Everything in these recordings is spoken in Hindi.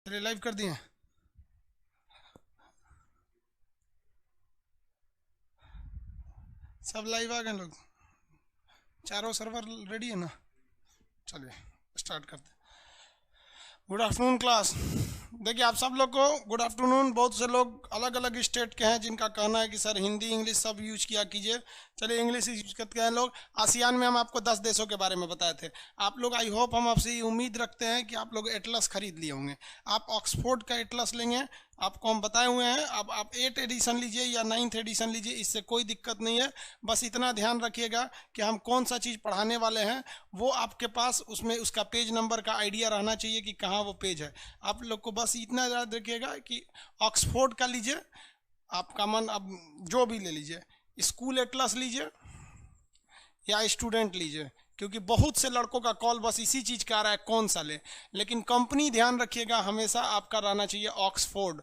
चलिए लाइव कर दिए। सब लाइव आ गए लोग, चारों सर्वर रेडी है ना। चलिए स्टार्ट करते हैं। Good afternoon class. देखिए आप सब लोग को गुड आफ्टरनून। बहुत से लोग अलग अलग स्टेट के हैं जिनका कहना है कि सर हिंदी इंग्लिश सब यूज किया कीजिए। चलिए इंग्लिश यूज करते हैं लोग। आसियान में हम आपको 10 देशों के बारे में बताए थे। आप लोग आई होप हम आपसे ये उम्मीद रखते हैं कि आप लोग एटलस खरीद लिए होंगे। आप ऑक्सफोर्ड का एटलस लेंगे, आपको हम बताए हुए हैं। अब आप 8 एडिशन लीजिए या 9th एडिशन लीजिए, इससे कोई दिक्कत नहीं है। बस इतना ध्यान रखिएगा कि हम कौन सा चीज़ पढ़ाने वाले हैं वो आपके पास उसमें उसका पेज नंबर का आइडिया रहना चाहिए कि कहाँ वो पेज है। आप लोग को बस इतना याद रखिएगा कि ऑक्सफोर्ड का लीजिए, आपका मन अब जो भी ले लीजिए, स्कूल एटलस लीजिए या स्टूडेंट लीजिए, क्योंकि बहुत से लड़कों का कॉल बस इसी चीज़ का आ रहा है कौन सा ले। लेकिन कंपनी ध्यान रखिएगा हमेशा आपका रहना चाहिए ऑक्सफोर्ड।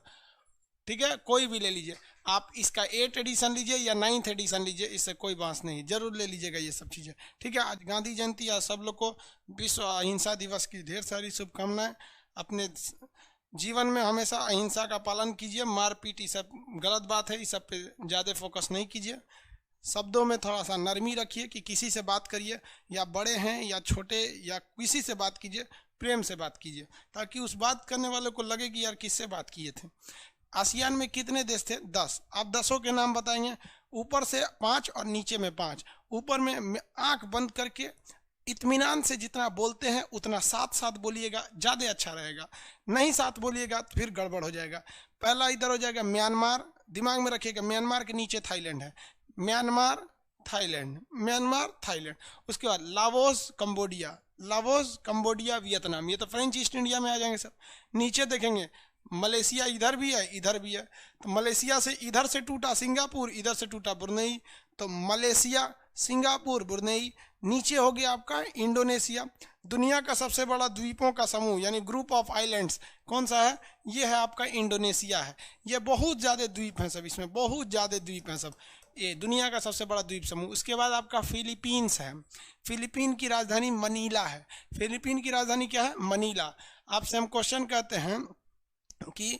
ठीक है, कोई भी ले लीजिए। आप इसका 8 एडिशन लीजिए या 9th एडिशन लीजिए, इससे कोई बात नहीं, जरूर ले लीजिएगा ये सब चीज़ें। ठीक है, आज गांधी जयंती, आज सब लोग को विश्व अहिंसा दिवस की ढेर सारी शुभकामनाएं। अपने जीवन में हमेशा अहिंसा का पालन कीजिए। मारपीट ये सब गलत बात है, इस सब पे ज़्यादा फोकस नहीं कीजिए। शब्दों में थोड़ा सा नरमी रखिए कि किसी से बात करिए, या बड़े हैं या छोटे या किसी से बात कीजिए, प्रेम से बात कीजिए, ताकि उस बात करने वाले को लगे कि यार किससे बात किए थे। आसियान में कितने देश थे? 10। आप 10 के नाम बताएंगे, ऊपर से 5 और नीचे में 5। ऊपर में आंख बंद करके इत्मीनान से जितना बोलते हैं उतना साथ साथ बोलिएगा, ज़्यादा अच्छा रहेगा। नहीं साथ बोलिएगा तो फिर गड़बड़ हो जाएगा। पहला इधर हो जाएगा म्यांमार, दिमाग में रखिएगा। म्यांमार के नीचे थाईलैंड है, म्यांमार थाईलैंड, म्यांमार थाईलैंड। उसके बाद Laos Cambodia, Laos Cambodia Vietnam, ये तो फ्रेंच ईस्ट इंडिया में आ जाएंगे सब। नीचे देखेंगे मलेशिया, इधर भी है इधर भी है, तो मलेशिया से इधर से टूटा सिंगापुर, इधर से टूटा ब्रुनेई, तो मलेशिया सिंगापुर ब्रुनेई। नीचे हो गया आपका इंडोनेशिया। दुनिया का सबसे बड़ा द्वीपों का समूह यानी ग्रुप ऑफ आइलैंड्स कौन सा है? ये है आपका इंडोनेशिया है। ये बहुत ज़्यादा द्वीप हैं सब, इसमें बहुत ज़्यादा द्वीप हैं सब। ये दुनिया का सबसे बड़ा द्वीप समूह। उसके बाद आपका फिलीपींस है। फिलीपीन की राजधानी मनीला है। फिलीपीन की राजधानी क्या है? मनीला। आपसे हम क्वेश्चन कहते हैं कि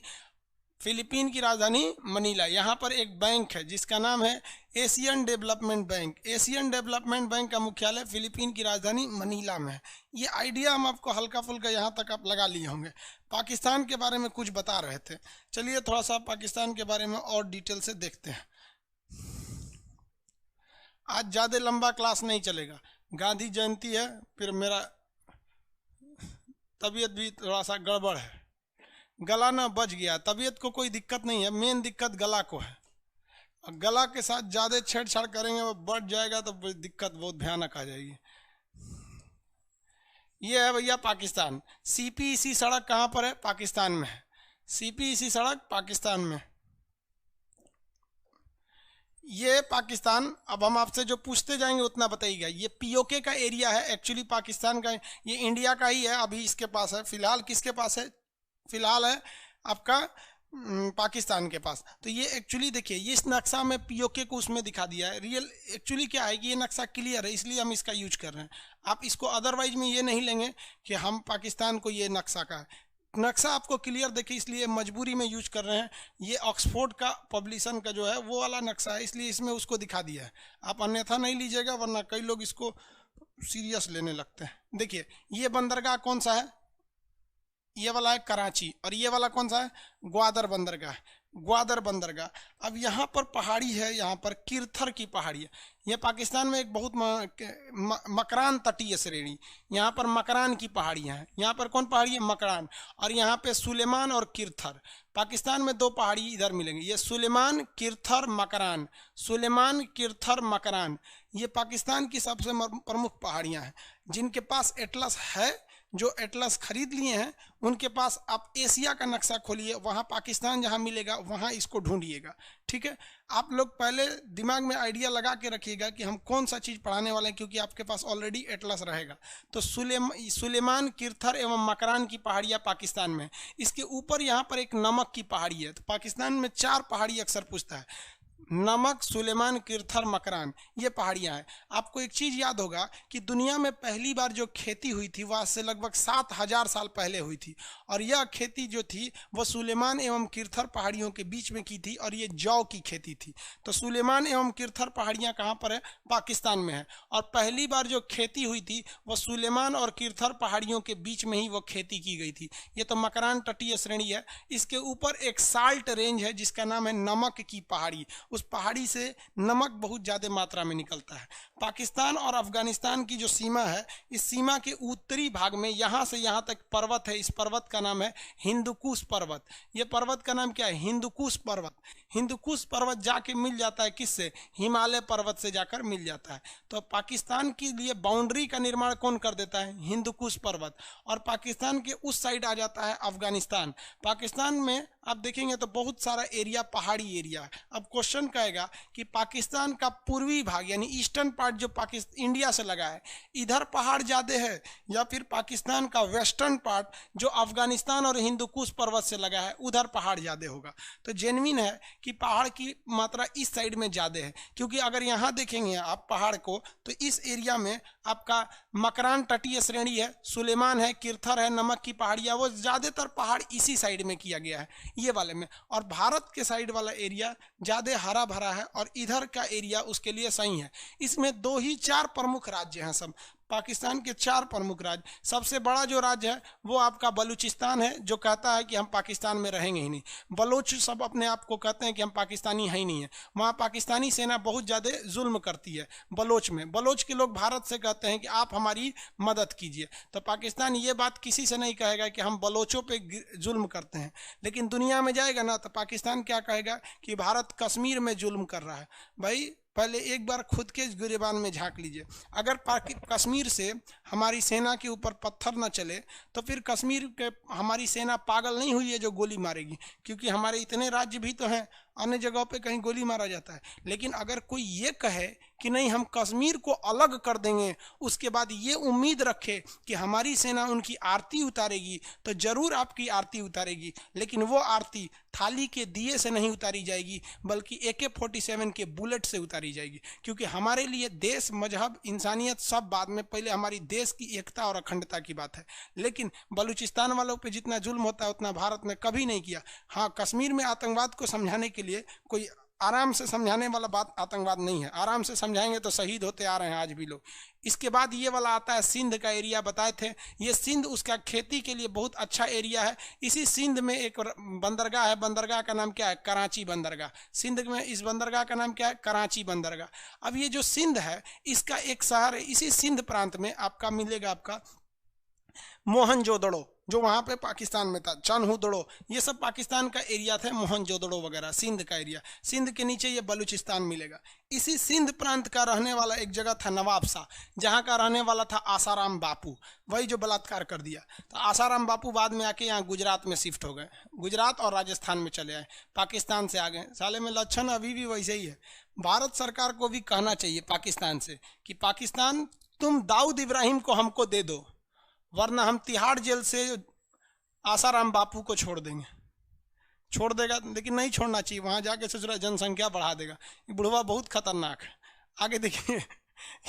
फिलीपीन की राजधानी मनीला। यहाँ पर एक बैंक है जिसका नाम है Asian development bank. Asian development bank का मुख्यालय फिलीपीन की राजधानी मनीला में है। ये आइडिया हम आपको हल्का फुल्का यहाँ तक आप लगा लिए होंगे। पाकिस्तान के बारे में कुछ बता रहे थे, चलिए थोड़ा सा पाकिस्तान के बारे में और डिटेल से देखते हैं। आज ज़्यादा लंबा क्लास नहीं चलेगा, गांधी जयंती है, फिर मेरा तबीयत भी थोड़ा सा गड़बड़ है, गला ना बच गया। तबीयत को कोई दिक्कत नहीं है, मेन दिक्कत गला को है। और गला के साथ ज़्यादा छेड़छाड़ करेंगे वो बढ़ जाएगा तो दिक्कत बहुत भयानक आ जाएगी। ये है भैया पाकिस्तान। सीपीईसी सड़क कहाँ पर है? पाकिस्तान में है। सीपीईसी सड़क पाकिस्तान में। ये पाकिस्तान। अब हम आपसे जो पूछते जाएंगे उतना बताइएगा। ये पीओके का एरिया है, एक्चुअली पाकिस्तान का, ये इंडिया का ही है, अभी इसके पास है। फिलहाल किसके पास है? फिलहाल है आपका पाकिस्तान के पास। तो ये एक्चुअली देखिए, ये इस नक्शा में पीओके को उसमें दिखा दिया है। रियल एक्चुअली क्या है कि ये नक्शा क्लियर है, इसलिए हम इसका यूज कर रहे हैं। आप इसको अदरवाइज में ये नहीं लेंगे कि हम पाकिस्तान को ये नक्शा का है। नक्शा आपको क्लियर देखे इसलिए मजबूरी में यूज कर रहे हैं। ये ऑक्सफोर्ड का पब्लिशन का जो है वो वाला नक्शा है, इसलिए इसमें उसको दिखा दिया है। आप अन्यथा नहीं लीजिएगा, वरना कई लोग इसको सीरियस लेने लगते हैं। देखिए ये बंदरगाह कौन सा है? ये वाला है कराची, और ये वाला कौन सा है? ग्वादर बंदरगाह, ग्वादर बंदरगाह। अब यहाँ पर पहाड़ी है, यहाँ पर किरथर की पहाड़ी है। ये पाकिस्तान में एक बहुत मकरान तटीय श्रेणी, यहाँ पर मकरान की पहाड़ियाँ हैं। यहाँ पर कौन पहाड़ी है? मकरान। और यहाँ पे सुलेमान और किरथर। पाकिस्तान में 2 पहाड़ी इधर मिलेंगे, ये सुलेमान किरथर मकरान, सुलेमान किरथर मकरान। ये पाकिस्तान की सबसे प्रमुख पहाड़ियाँ हैं। जिनके पास एटलस है, जो एटलस खरीद लिए हैं, उनके पास आप एशिया का नक्शा खोलिए, वहाँ पाकिस्तान जहाँ मिलेगा वहाँ इसको ढूंढिएगा। ठीक है, आप लोग पहले दिमाग में आइडिया लगा के रखिएगा कि हम कौन सा चीज़ पढ़ाने वाले हैं, क्योंकि आपके पास ऑलरेडी एटलस रहेगा। तो सुलेमान किरथर एवं मकरान की पहाड़ियाँ पाकिस्तान में। इसके ऊपर यहाँ पर एक नमक की पहाड़ी है। तो पाकिस्तान में 4 पहाड़ी अक्सर पूछता है। नमक, सुलेमान, किरथर, मकरान, ये पहाड़ियाँ हैं। आपको एक चीज़ याद होगा कि दुनिया में पहली बार जो खेती हुई थी वह से लगभग 7,000 साल पहले हुई थी, और यह खेती जो थी वह सुलेमान एवं किरथर पहाड़ियों के बीच में की थी, और ये जौ की खेती थी। तो सुलेमान एवं किरथर पहाड़ियाँ कहाँ पर है? पाकिस्तान में है। और पहली बार जो खेती हुई थी वह सुलेमान और किरथर पहाड़ियों के बीच में ही वो खेती की गई थी। ये तो मकरान तटीय श्रेणी है। इसके ऊपर एक साल्ट रेंज है जिसका नाम है नमक की पहाड़ी। उस पहाड़ी से नमक बहुत ज़्यादा मात्रा में निकलता है। पाकिस्तान और अफगानिस्तान की जो सीमा है, इस सीमा के उत्तरी भाग में यहाँ से यहाँ तक पर्वत है। इस पर्वत का नाम है हिंदुकुश पर्वत। ये पर्वत का नाम क्या है? हिंदुकुश पर्वत। हिंदुकुश पर्वत जाके मिल जाता है किससे? हिमालय पर्वत से जाकर मिल जाता है। तो पाकिस्तान के लिए बाउंड्री का निर्माण कौन कर देता है? हिंदुकुश पर्वत। और पाकिस्तान के उस साइड आ जाता है अफगानिस्तान। पाकिस्तान में आप देखेंगे तो बहुत सारा एरिया पहाड़ी एरिया है। अब क्वेश्चन कहेगा कि पाकिस्तान का पूर्वी भाग यानी ईस्टर्न पार्ट जो पाकिस्तान इंडिया से लगा है, इधर पहाड़ ज़्यादा है, या फिर पाकिस्तान का वेस्टर्न पार्ट जो अफगानिस्तान और हिंदुकुश पर्वत से लगा है उधर पहाड़ ज़्यादा होगा? तो जेन्युइन है कि पहाड़ की मात्रा इस साइड में ज़्यादा है, क्योंकि अगर यहाँ देखेंगे आप पहाड़ को तो इस एरिया में आपका मकरान तटीय श्रेणी है, सुलेमान है, किरथर है, नमक की पहाड़ियाँ, वो ज़्यादातर पहाड़ इसी साइड में किया गया है, ये वाले में। और भारत के साइड वाला एरिया ज़्यादा हरा भरा है और इधर का एरिया उसके लिए सही है। इसमें 4 प्रमुख राज्य हैं सब, पाकिस्तान के 4 प्रमुख राज्य। सबसे बड़ा जो राज्य है वो आपका बलूचिस्तान है, जो कहता है कि हम पाकिस्तान में रहेंगे ही नहीं। बलोच सब अपने आप को कहते हैं कि हम पाकिस्तानी है ही नहीं है। वहाँ पाकिस्तानी सेना बहुत ज़्यादा जुल्म करती है बलोच में। बलोच के लोग भारत से कहते हैं कि आप हमारी मदद कीजिए। तो पाकिस्तान ये बात किसी से नहीं कहेगा कि हम बलोचों पर जुल्म करते हैं, लेकिन दुनिया में जाएगा ना तो पाकिस्तान क्या कहेगा कि भारत कश्मीर में जुल्म कर रहा है। भाई पहले एक बार खुद के गिरेबान में झांक लीजिए। अगर कश्मीर से हमारी सेना के ऊपर पत्थर न चले तो फिर कश्मीर के हमारी सेना पागल नहीं हुई है जो गोली मारेगी, क्योंकि हमारे इतने राज्य भी तो हैं, अन्य जगहों पे कहीं गोली मारा जाता है। लेकिन अगर कोई ये कहे कि नहीं हम कश्मीर को अलग कर देंगे, उसके बाद ये उम्मीद रखे कि हमारी सेना उनकी आरती उतारेगी, तो ज़रूर आपकी आरती उतारेगी, लेकिन वो आरती थाली के दिए से नहीं उतारी जाएगी बल्कि AK-47 के बुलेट से उतारी जाएगी। क्योंकि हमारे लिए देश, मजहब, इंसानियत सब बाद में, पहले हमारी देश की एकता और अखंडता की बात है। लेकिन बलूचिस्तान वालों पे जितना जुल्म होता है उतना भारत ने कभी नहीं किया। हाँ, कश्मीर में आतंकवाद को समझाने के लिए कोई आराम से समझाने वाला बात आतंकवाद नहीं है। आराम से समझाएंगे तो शहीद होते आ रहे हैं आज भी लोग। इसके बाद ये वाला आता है सिंध का एरिया, बताए थे। ये सिंध उसका खेती के लिए बहुत अच्छा एरिया है। इसी सिंध में एक बंदरगाह है, बंदरगाह का नाम क्या है? कराची बंदरगाह। सिंध में इस बंदरगाह का नाम क्या है? कराची बंदरगाह। अब ये जो सिंध है इसका एक शहर है, इसी सिंध प्रांत में आपका मिलेगा आपका मोहनजोदड़ो, जो वहाँ पे पाकिस्तान में था, चनहुदड़ो, ये सब पाकिस्तान का एरिया थे, मोहनजोदड़ो वगैरह सिंध का एरिया। सिंध के नीचे ये बलूचिस्तान मिलेगा। इसी सिंध प्रांत का रहने वाला एक जगह था नवाब शाह, जहाँ का रहने वाला था आसाराम बापू, वही जो बलात्कार कर दिया। तो आसाराम बापू बाद में आके यहाँ गुजरात में शिफ्ट हो गए, गुजरात और राजस्थान में चले आए, पाकिस्तान से आ गए। साले में लक्षण अभी भी वैसे ही है। भारत सरकार को भी कहना चाहिए पाकिस्तान से कि पाकिस्तान तुम दाऊद इब्राहिम को हमको दे दो, वरना हम तिहाड़ जेल से आसाराम बापू को छोड़ देंगे। छोड़ देगा, लेकिन नहीं छोड़ना चाहिए, वहाँ जाके ससुरा जनसंख्या बढ़ा देगा। ये बुढ़वा बहुत खतरनाक है। आगे देखिए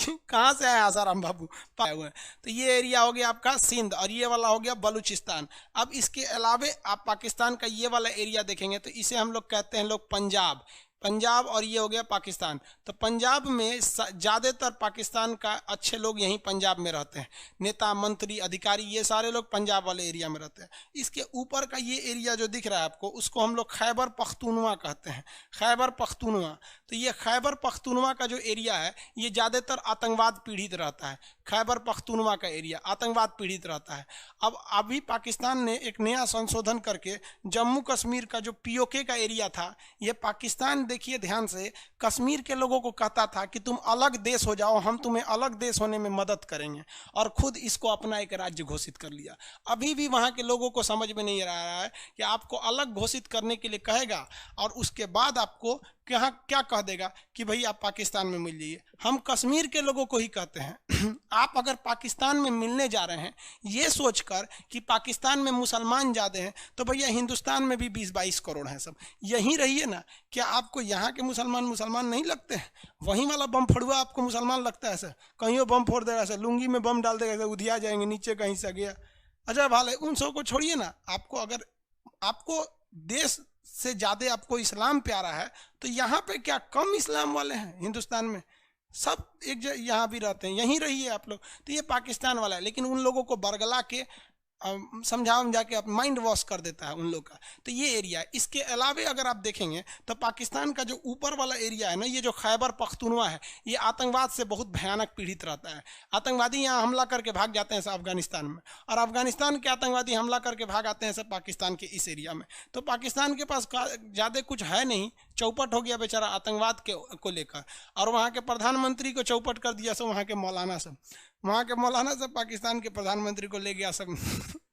कहाँ से आए आसाराम बापू, पाए हुए। तो ये एरिया हो गया आपका सिंध और ये वाला हो गया बलूचिस्तान। अब इसके अलावे आप पाकिस्तान का ये वाला एरिया देखेंगे तो इसे हम लोग कहते हैं लोग पंजाब, पंजाब, और ये हो गया पाकिस्तान। तो पंजाब में ज़्यादातर पाकिस्तान का अच्छे लोग यहीं पंजाब में रहते हैं, नेता, मंत्री, अधिकारी, ये सारे लोग पंजाब वाले एरिया में रहते हैं। इसके ऊपर का ये एरिया जो दिख रहा है आपको, उसको हम लोग खैबर पख्तूनवा कहते हैं, खैबर पख्तूनवा। तो ये खैबर पख्तूनवा का जो एरिया है ये ज़्यादातर आतंकवाद पीड़ित रहता है। खैबर पख्तूनवा का एरिया आतंकवाद पीड़ित रहता है। अब अभी पाकिस्तान ने एक नया संशोधन करके जम्मू कश्मीर का जो POK का एरिया था, ये पाकिस्तान, देखिए ध्यान से, कश्मीर के लोगों को कहता था कि तुम अलग देश हो जाओ, हम तुम्हें अलग देश होने में मदद करेंगे, और खुद इसको अपना एक राज्य घोषित कर लिया। अभी भी वहाँ के लोगों को समझ में नहीं आ रहा है कि आपको अलग घोषित करने के लिए कहेगा और उसके बाद आपको यहाँ क्या कह देगा कि भाई आप पाकिस्तान में मिल जाइए। हम कश्मीर के लोगों को ही कहते हैं आप अगर पाकिस्तान में मिलने जा रहे हैं ये सोचकर कि पाकिस्तान में मुसलमान ज़्यादा हैं, तो भैया हिंदुस्तान में भी 20-22 करोड़ हैं, सब यहीं रहिए ना। क्या आपको यहाँ के मुसलमान नहीं लगते हैं? वहीं वाला बम फड़ुआ आपको मुसलमान लगता है सर? कहीं बम फोड़ देगा सर, लुंगी में बम डाल देगा सर, उधिया जाएंगे नीचे कहीं से गया। अच्छा भाले उन सब को छोड़िए ना। आपको अगर आपको देश से ज़्यादा आपको इस्लाम प्यारा है तो यहाँ पे क्या कम इस्लाम वाले हैं? हिंदुस्तान में सब एक यहाँ भी रहते हैं, यहीं रहिए आप लोग। तो ये पाकिस्तान वाला है, लेकिन उन लोगों को बरगला के समझा के आप माइंड वॉश कर देता है उन लोग का। तो ये एरिया है। इसके अलावे अगर आप देखेंगे तो पाकिस्तान का जो ऊपर वाला एरिया है ना, ये जो खैबर पख्तूनवा है, ये आतंकवाद से बहुत भयानक पीड़ित रहता है। आतंकवादी यहाँ हमला करके भाग जाते हैं सब अफगानिस्तान में, और अफगानिस्तान के आतंकवादी हमला करके भाग आते हैं सब पाकिस्तान के इस एरिया में। तो पाकिस्तान के पास ज़्यादा कुछ है नहीं, चौपट हो गया बेचारा आतंकवाद को लेकर। और वहाँ के प्रधानमंत्री को चौपट कर दिया सब, वहाँ के मौलाना सब पाकिस्तान के प्रधानमंत्री को ले गया सब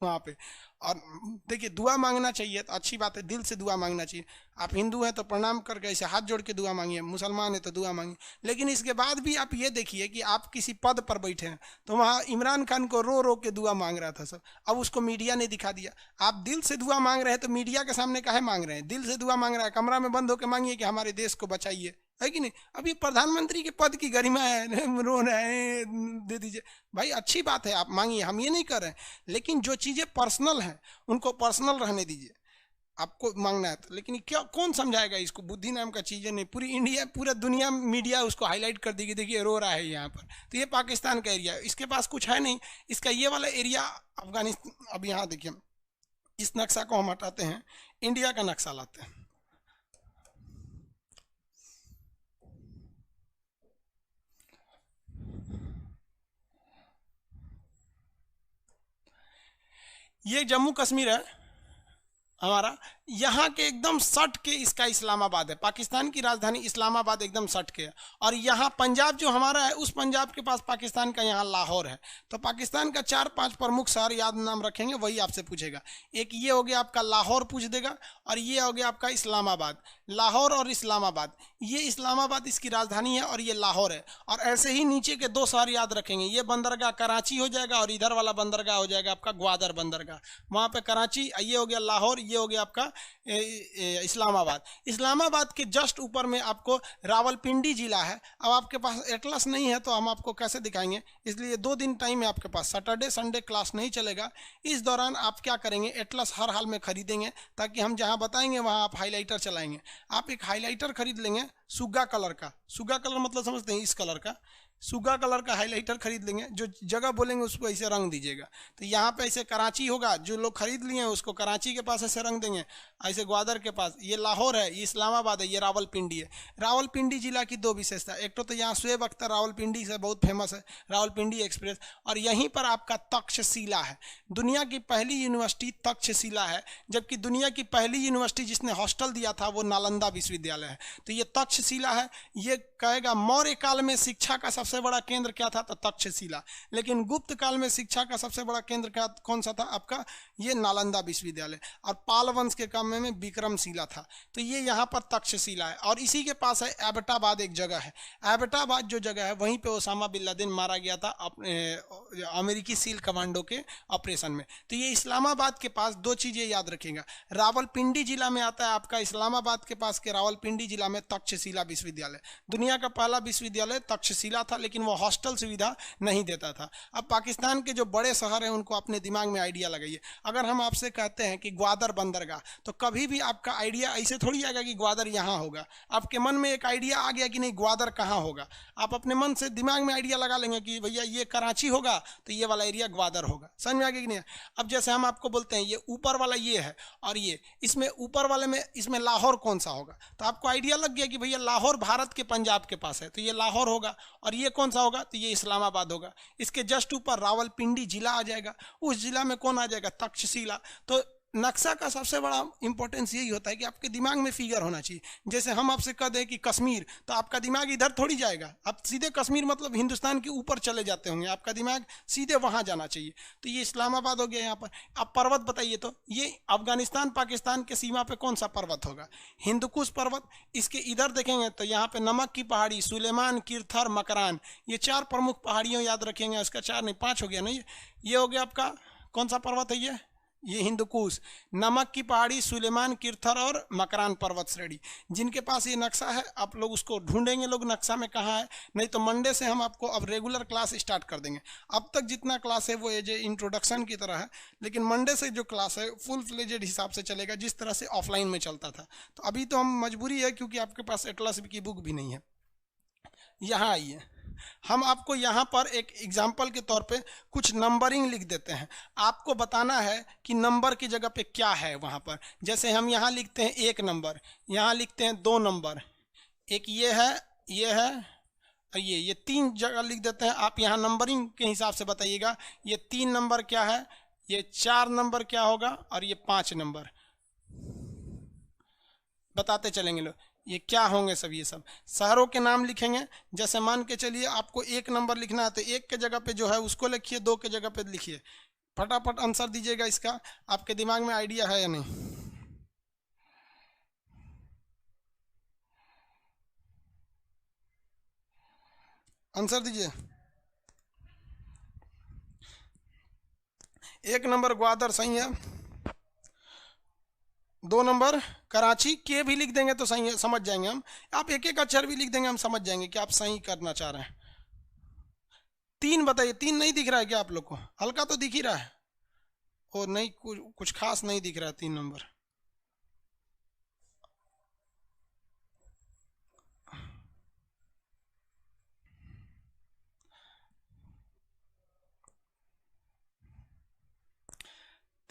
वहाँ पे। और देखिए दुआ मांगना चाहिए तो अच्छी बात है, दिल से दुआ मांगना चाहिए। आप हिंदू हैं तो प्रणाम करके ऐसे हाथ जोड़ के दुआ मांगिए, मुसलमान है तो दुआ मांगिए। लेकिन इसके बाद भी आप ये देखिए कि आप किसी पद पर बैठे हैं तो वहाँ इमरान खान को रो रो के दुआ मांग रहा था सब, अब उसको मीडिया ने दिखा दिया। आप दिल से दुआ मांग रहे हैं तो मीडिया के सामने काहे मांग रहे हैं? दिल से दुआ मांग रहा है, कमरा में बंद होकर मांगिए कि हमारे देश को बचाइए, है कि नहीं? अभी प्रधानमंत्री के पद की गरिमा है, रो रहे हैं, दे दीजिए भाई, अच्छी बात है, आप मांगिए, हम ये नहीं कर रहे हैं। लेकिन जो चीज़ें पर्सनल हैं उनको पर्सनल रहने दीजिए। आपको मांगना है तो, लेकिन क्या कौन समझाएगा इसको? बुद्धि नाम का चीज़ें नहीं, पूरी इंडिया पूरा दुनिया मीडिया उसको हाईलाइट कर देगी, देखिए रो रहा है यहाँ पर। तो ये पाकिस्तान का एरिया है, इसके पास कुछ है नहीं। इसका ये वाला एरिया अफगानिस्तान। अब यहाँ देखिए इस नक्शा को हम हटाते हैं, इंडिया का नक्शा लाते हैं। ये जम्मू कश्मीर है हमारा, यहाँ के एकदम सट के इसका इस्लामाबाद है। पाकिस्तान की राजधानी इस्लामाबाद एकदम सट के है। और यहाँ पंजाब जो हमारा है, उस पंजाब के पास पाकिस्तान का यहाँ लाहौर है। तो पाकिस्तान का 4-5 प्रमुख शहर याद नाम रखेंगे, वही आपसे पूछेगा। एक ये हो गया आपका लाहौर पूछ देगा, और ये हो गया आपका इस्लामाबाद। लाहौर और इस्लामाबाद, ये इस्लामाबाद इसकी राजधानी है और ये लाहौर है। और ऐसे ही नीचे के 2 शहर याद रखेंगे, ये बंदरगाह कराची हो जाएगा और इधर वाला बंदरगाह हो जाएगा आपका ग्वादर बंदरगाह। वहाँ पे कराची, ये हो गया लाहौर, ये हो गया आपका इस्लामाबाद। इस्लामाबाद के जस्ट ऊपर में आपको रावलपिंडी जिला है। अब आपके पास एटलस नहीं है तो हम आपको कैसे दिखाएंगे, इसलिए 2 दिन टाइम है आपके पास। सैटरडे संडे क्लास नहीं चलेगा। इस दौरान आप क्या करेंगे, एटलस हर हाल में खरीदेंगे, ताकि हम जहाँ बताएंगे वहाँ आप हाईलाइटर चलाएंगे। आप एक हाईलाइटर खरीद लेंगे सुग्गा कलर का। सुग्गा कलर मतलब समझते हैं, इस कलर का सुग्गा कलर का हाइलाइटर खरीद लेंगे। जो जगह बोलेंगे उसको ऐसे रंग दीजिएगा। तो यहाँ पे ऐसे कराची होगा, जो लोग खरीद लिए हैं उसको कराची के पास ऐसे रंग देंगे, ऐसे ग्वादर के पास। ये लाहौर है, ये इस्लामाबाद है, ये रावलपिंडी है। रावलपिंडी जिला की 2 विशेषता, एक तो यहाँ शुएब अख्तर रावलपिंडी से बहुत फेमस है, रावलपिंडी एक्सप्रेस। और यहीं पर आपका तक्षशिला है, दुनिया की पहली यूनिवर्सिटी तक्षशिला है। जबकि दुनिया की पहली यूनिवर्सिटी जिसने हॉस्टल दिया था वो नालंदा विश्वविद्यालय है। तो ये तक्षशिला है। ये कहेगा मौर्य काल में शिक्षा का सबसे बड़ा केंद्र क्या था, तो तक्षशिला। लेकिन गुप्त काल में शिक्षा का सबसे बड़ा केंद्र क्या कौन सा था आपका, ये नालंदा विश्वविद्यालय। और पाल वंश के काम में विक्रमशिला था। तो ये यहाँ पर तक्षशिला है। और इसी के पास है एबटाबाद, एक जगह है। एबटाबाद जो जगह है वहीं पे ओसामा बिन लादेन मारा गया था अमेरिकी सील कमांडो के ऑपरेशन में। तो ये इस्लामाबाद के पास 2 चीज़ें याद रखेगा, रावलपिंडी जिला में आता है आपका, इस्लामाबाद के पास के रावलपिंडी जिला में तक्षशिला विश्वविद्यालय। दुनिया का पहला विश्वविद्यालय तक्षशिला था, लेकिन वो हॉस्टल सुविधा नहीं देता था। अब पाकिस्तान के जो बड़े शहर हैं उनको अपने दिमाग में आइडिया लगाइए। अगर हम आपसे कहते हैं कि ग्वादर बंदरगाह, तो कभी भी आपका आइडिया ऐसे थोड़ी आएगा कि ग्वादर यहाँ होगा। आपके मन में एक आइडिया आ गया कि नहीं ग्वादर कहाँ होगा, आप अपने मन से दिमाग में आइडिया लगा लेंगे कि भैया ये कराची होगा तो ये वाला एरिया ग्वादर होगा। समझ में आ गया कि नहीं? अब जैसे हम आपको बोलते हैं ये ऊपर वाला ये है और ये, इसमें ऊपर वाले में इसमें लाहौर कौन सा होगा, तो आपको आइडिया लग गया कि भैया लाहौर भारत के पंजाब के पास है तो ये लाहौर होगा। और ये कौन सा होगा, तो ये इस्लामाबाद होगा। इसके जस्ट ऊपर रावलपिंडी जिला आ जाएगा, उस जिला में कौन आ जाएगा, तक्षशिला। तो नक्शा का सबसे बड़ा इंपॉर्टेंस यही होता है कि आपके दिमाग में फिगर होना चाहिए। जैसे हम आपसे कह दें कि कश्मीर, तो आपका दिमाग इधर थोड़ी जाएगा, आप सीधे कश्मीर मतलब हिंदुस्तान के ऊपर चले जाते होंगे, आपका दिमाग सीधे वहां जाना चाहिए। तो ये इस्लामाबाद हो गया। यहाँ पर आप पर्वत बताइए, तो ये अफगानिस्तान पाकिस्तान के सीमा पे कौन सा पर्वत होगा? हिंदुकुश पर्वत। इसके इधर देखेंगे तो यहाँ पे नमक की पहाड़ी, सुलेमान, किरथर, मकरान, ये 4 प्रमुख पहाड़ियों याद रखेंगे। इसका 4 नहीं 5 हो गया ना। ये हो गया आपका कौन सा पर्वत है? ये हिंदुकुश, नमक की पहाड़ी, सुलेमान, किरथर और मकरान पर्वत श्रेणी। जिनके पास ये नक्शा है आप लोग उसको ढूंढेंगे लोग नक्शा में कहाँ है, नहीं तो मंडे से हम आपको अब रेगुलर क्लास स्टार्ट कर देंगे। अब तक जितना क्लास है वो एज ए इंट्रोडक्शन की तरह है, लेकिन मंडे से जो क्लास है फुल फ्लेजेड हिसाब से चलेगा, जिस तरह से ऑफलाइन में चलता था। तो अभी तो हम मजबूरी है क्योंकि आपके पास एटलस की बुक भी नहीं है। यहाँ आइए, हम आपको यहाँ पर एक एग्जाम्पल के तौर पे कुछ नंबरिंग लिख देते हैं। आपको बताना है कि नंबर की जगह पे क्या है वहाँ पर। जैसे हम यहाँ लिखते हैं 1 नंबर, यहाँ लिखते हैं 2 नंबर, एक ये है और ये 3 जगह लिख देते हैं। आप यहाँ नंबरिंग के हिसाब से बताइएगा, ये 3 नंबर क्या है, ये 4 नंबर क्या होगा और ये 5 नंबर बताते चलेंगे लोग ये क्या होंगे। सब ये सब शहरों के नाम लिखेंगे। जैसे मान के चलिए आपको 1 नंबर लिखना है तो 1 के जगह पे जो है उसको लिखिए, 2 के जगह पे लिखिए। फटाफट आंसर दीजिएगा। इसका आपके दिमाग में आइडिया है या नहीं? आंसर दीजिए। 1 नंबर ग्वादर सही है। 2 नंबर कराची, के भी लिख देंगे तो सही है, समझ जाएंगे हम। आप एक एक अक्षर भी लिख देंगे हम समझ जाएंगे कि आप सही करना चाह रहे हैं। 3 बताइए, 3 नहीं दिख रहा है क्या आप लोग को? हल्का तो दिख ही रहा है और नहीं कुछ खास नहीं दिख रहा है 3 नंबर।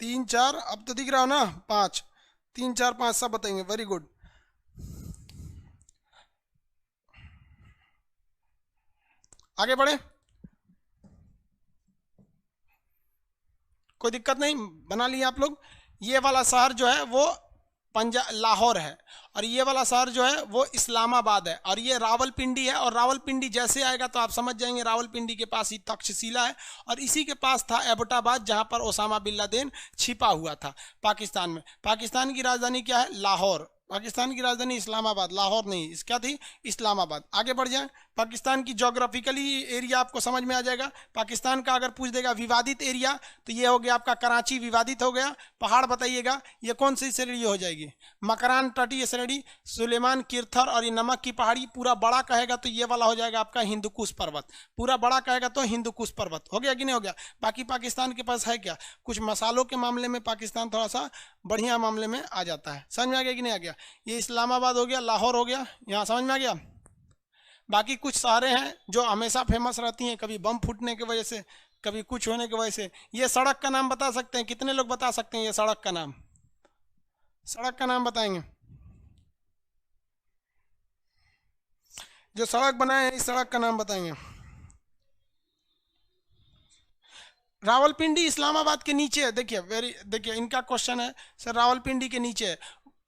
तीन चार अब तो दिख रहा हो ना? 5, 3 4 5 सब बताएंगे। Very good. आगे बढ़े, कोई दिक्कत नहीं, बना लिए आप लोग। ये वाला शहर जो है वो लाहौर है और ये वाला शहर जो है वो इस्लामाबाद है और ये रावलपिंडी है। और रावलपिंडी जैसे आएगा तो आप समझ जाएंगे रावलपिंडी के पास ही तक्षशिला है और इसी के पास था एबटाबाद जहां पर ओसामा बिन लादेन छिपा हुआ था पाकिस्तान में। पाकिस्तान की राजधानी क्या है? लाहौर। पाकिस्तान की राजधानी इस्लामाबाद, लाहौर नहीं। इस क्या थी? इस्लामाबाद। आगे बढ़ जाए, पाकिस्तान की जोग्राफिकली एरिया आपको समझ में आ जाएगा। पाकिस्तान का अगर पूछ देगा विवादित एरिया तो ये हो गया आपका कराची, विवादित हो गया। पहाड़ बताइएगा, ये कौन सी श्रेणी हो जाएगी? मकरान तटीय श्रेणी, सुलेमान, किरथर और ये नमक की पहाड़ी। पूरा बड़ा कहेगा तो ये वाला हो जाएगा आपका हिंदुकुश पर्वत। पूरा बड़ा कहेगा तो हिंदुकुश पर्वत। हो गया कि नहीं हो गया? बाकी पाकिस्तान के पास है क्या? कुछ मसालों के मामले में पाकिस्तान थोड़ा सा बढ़िया मामले में आ जाता है। समझ में आ गया कि नहीं आ गया? ये इस्लामाबाद हो गया, लाहौर हो गया, यहाँ समझ में आ गया। बाकी कुछ शहरें हैं जो हमेशा फेमस रहती हैं, कभी बम फूटने की वजह से, कभी कुछ होने की वजह से। ये सड़क का नाम बता सकते हैं? कितने लोग बता सकते हैं ये सड़क का नाम? सड़क का नाम बताएंगे जो सड़क बनाए हैं, इस सड़क का नाम बताएंगे। रावलपिंडी इस्लामाबाद के नीचे है। देखिए इनका क्वेश्चन है सर, रावलपिंडी के नीचे है।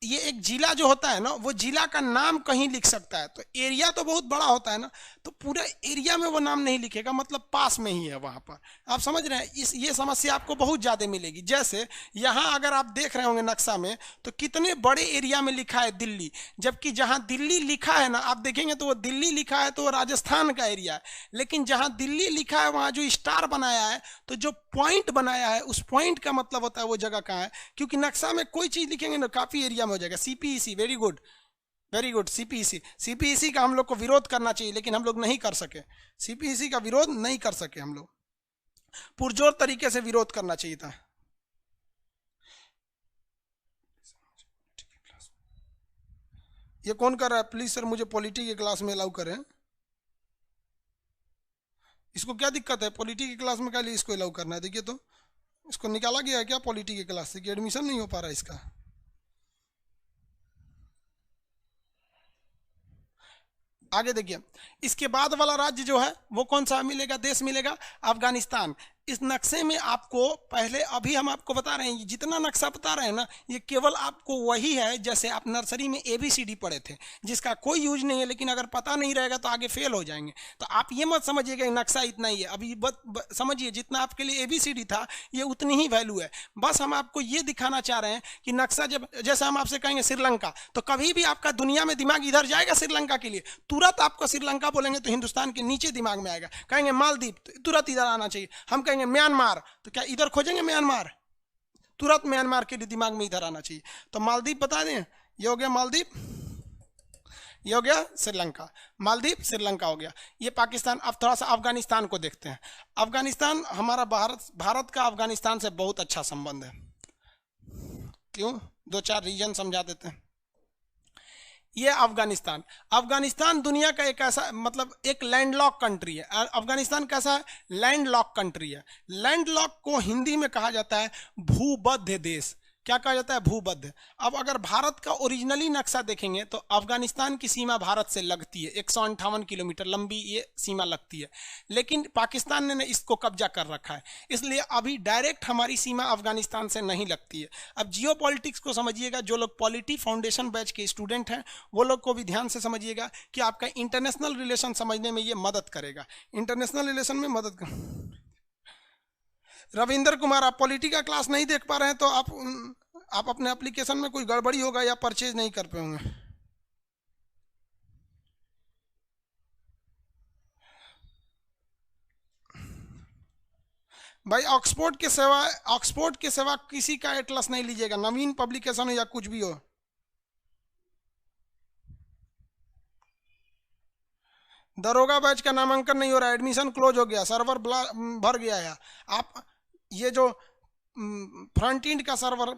ये एक जिला जो होता है ना, वो जिला का नाम कहीं लिख सकता है। तो एरिया तो बहुत बड़ा होता है ना, तो पूरे एरिया में वो नाम नहीं लिखेगा, मतलब पास में ही है वहां पर। आप समझ रहे हैं? ये समस्या आपको बहुत ज्यादा मिलेगी। जैसे यहाँ अगर आप देख रहे होंगे नक्शा में तो कितने बड़े एरिया में लिखा है दिल्ली, जबकि जहां दिल्ली लिखा है ना, आप देखेंगे तो वो दिल्ली लिखा है तो वो राजस्थान का एरिया है। लेकिन जहां दिल्ली लिखा है वहां जो स्टार बनाया है, तो जो पॉइंट बनाया है उस पॉइंट का मतलब होता है वो जगह कहाँ है। क्योंकि नक्शा में कोई चीज लिखेंगे ना काफी एरिया में हो जाएगा। CPEC, very good very good. CPEC का हम लोग को विरोध करना चाहिए लेकिन हम लोग नहीं कर सके। सीपीईसी का विरोध नहीं कर सके हम लोग, पुरजोर तरीके से विरोध करना चाहिए था। ये कौन कर रहा है? प्लीज सर मुझे पॉलिटी की क्लास में अलाउ करें। इसको क्या दिक्कत है? पॉलिटी की क्लास में क्या लिए इसको अलाउ करना है? देखिए तो इसको निकाला गया है क्या पॉलिटी की क्लास से कि एडमिशन नहीं हो पा रहा है इसका? आगे देखिए, इसके बाद वाला राज्य जो है वो कौन सा मिलेगा? देश मिलेगा अफगानिस्तान। इस नक्शे में आपको पहले, अभी हम आपको बता रहे हैं, जितना नक्शा बता रहे हैं ना, ये केवल आपको वही है जैसे आप नर्सरी में ABCD पढ़े थे, जिसका कोई यूज नहीं है, लेकिन अगर पता नहीं रहेगा तो आगे फेल हो जाएंगे। तो आप ये मत समझिएगा नक्शा इतना ही है, अभी समझिए जितना आपके लिए ABCD था ये उतनी ही वैल्यू है। बस हम आपको ये दिखाना चाह रहे हैं कि नक्शा जब, जैसे हम आपसे कहेंगे श्रीलंका, तो कभी भी आपका दुनिया में दिमाग इधर जाएगा श्रीलंका के लिए, तुरंत आपको श्रीलंका बोलेंगे तो हिंदुस्तान के नीचे दिमाग में आएगा। कहेंगे मालदीव तो तुरंत इधर आना चाहिए। हम कहेंगे म्यांमार तो क्या इधर खोजेंगे म्यांमार, तुरंत म्यांमार के लिए दिमाग में इधर आना चाहिए। तो मालदीव बता दें, ये हो गया मालदीव, ये हो गया श्रीलंका, मालदीव श्रीलंका हो गया, ये पाकिस्तान। अब थोड़ा सा अफगानिस्तान को देखते हैं। अफगानिस्तान हमारा भारत का अफगानिस्तान से बहुत अच्छा संबंध है। क्यों, दो चार रीजन समझा देते हैं। ये अफगानिस्तान दुनिया का एक ऐसा, मतलब एक लैंडलॉक कंट्री है। अफगानिस्तान कैसा है, लैंडलॉक कंट्री है। लैंडलॉक को हिंदी में कहा जाता है भूबद्ध देश। क्या कहा जाता है, भूबद्ध। अब अगर भारत का ओरिजिनली नक्शा देखेंगे तो अफगानिस्तान की सीमा भारत से लगती है, 158 किलोमीटर लंबी ये सीमा लगती है, लेकिन पाकिस्तान ने इसको कब्जा कर रखा है, इसलिए अभी डायरेक्ट हमारी सीमा अफगानिस्तान से नहीं लगती है। अब जियो पॉलिटिक्स को समझिएगा, जो लोग पॉलिटी फाउंडेशन बैच के स्टूडेंट हैं वो लोग को भी ध्यान से समझिएगा कि आपका इंटरनेशनल रिलेशन समझने में ये मदद करेगा, इंटरनेशनल रिलेशन में मदद कर। रविंदर कुमार, आप पॉलिटी का क्लास नहीं देख पा रहे हैं तो आप अपने एप्लीकेशन में कोई गड़बड़ी होगा या परचेज नहीं कर पाएंगे। भाई ऑक्सफोर्ड के सिवा किसी का एटलस नहीं लीजिएगा, नवीन पब्लिकेशन हो या कुछ भी हो। दरोगा बैच का नामांकन नहीं हो रहा, एडमिशन क्लोज हो गया, सर्वर भर गया है। आप ये जो फ्रंट एंड का सर्वर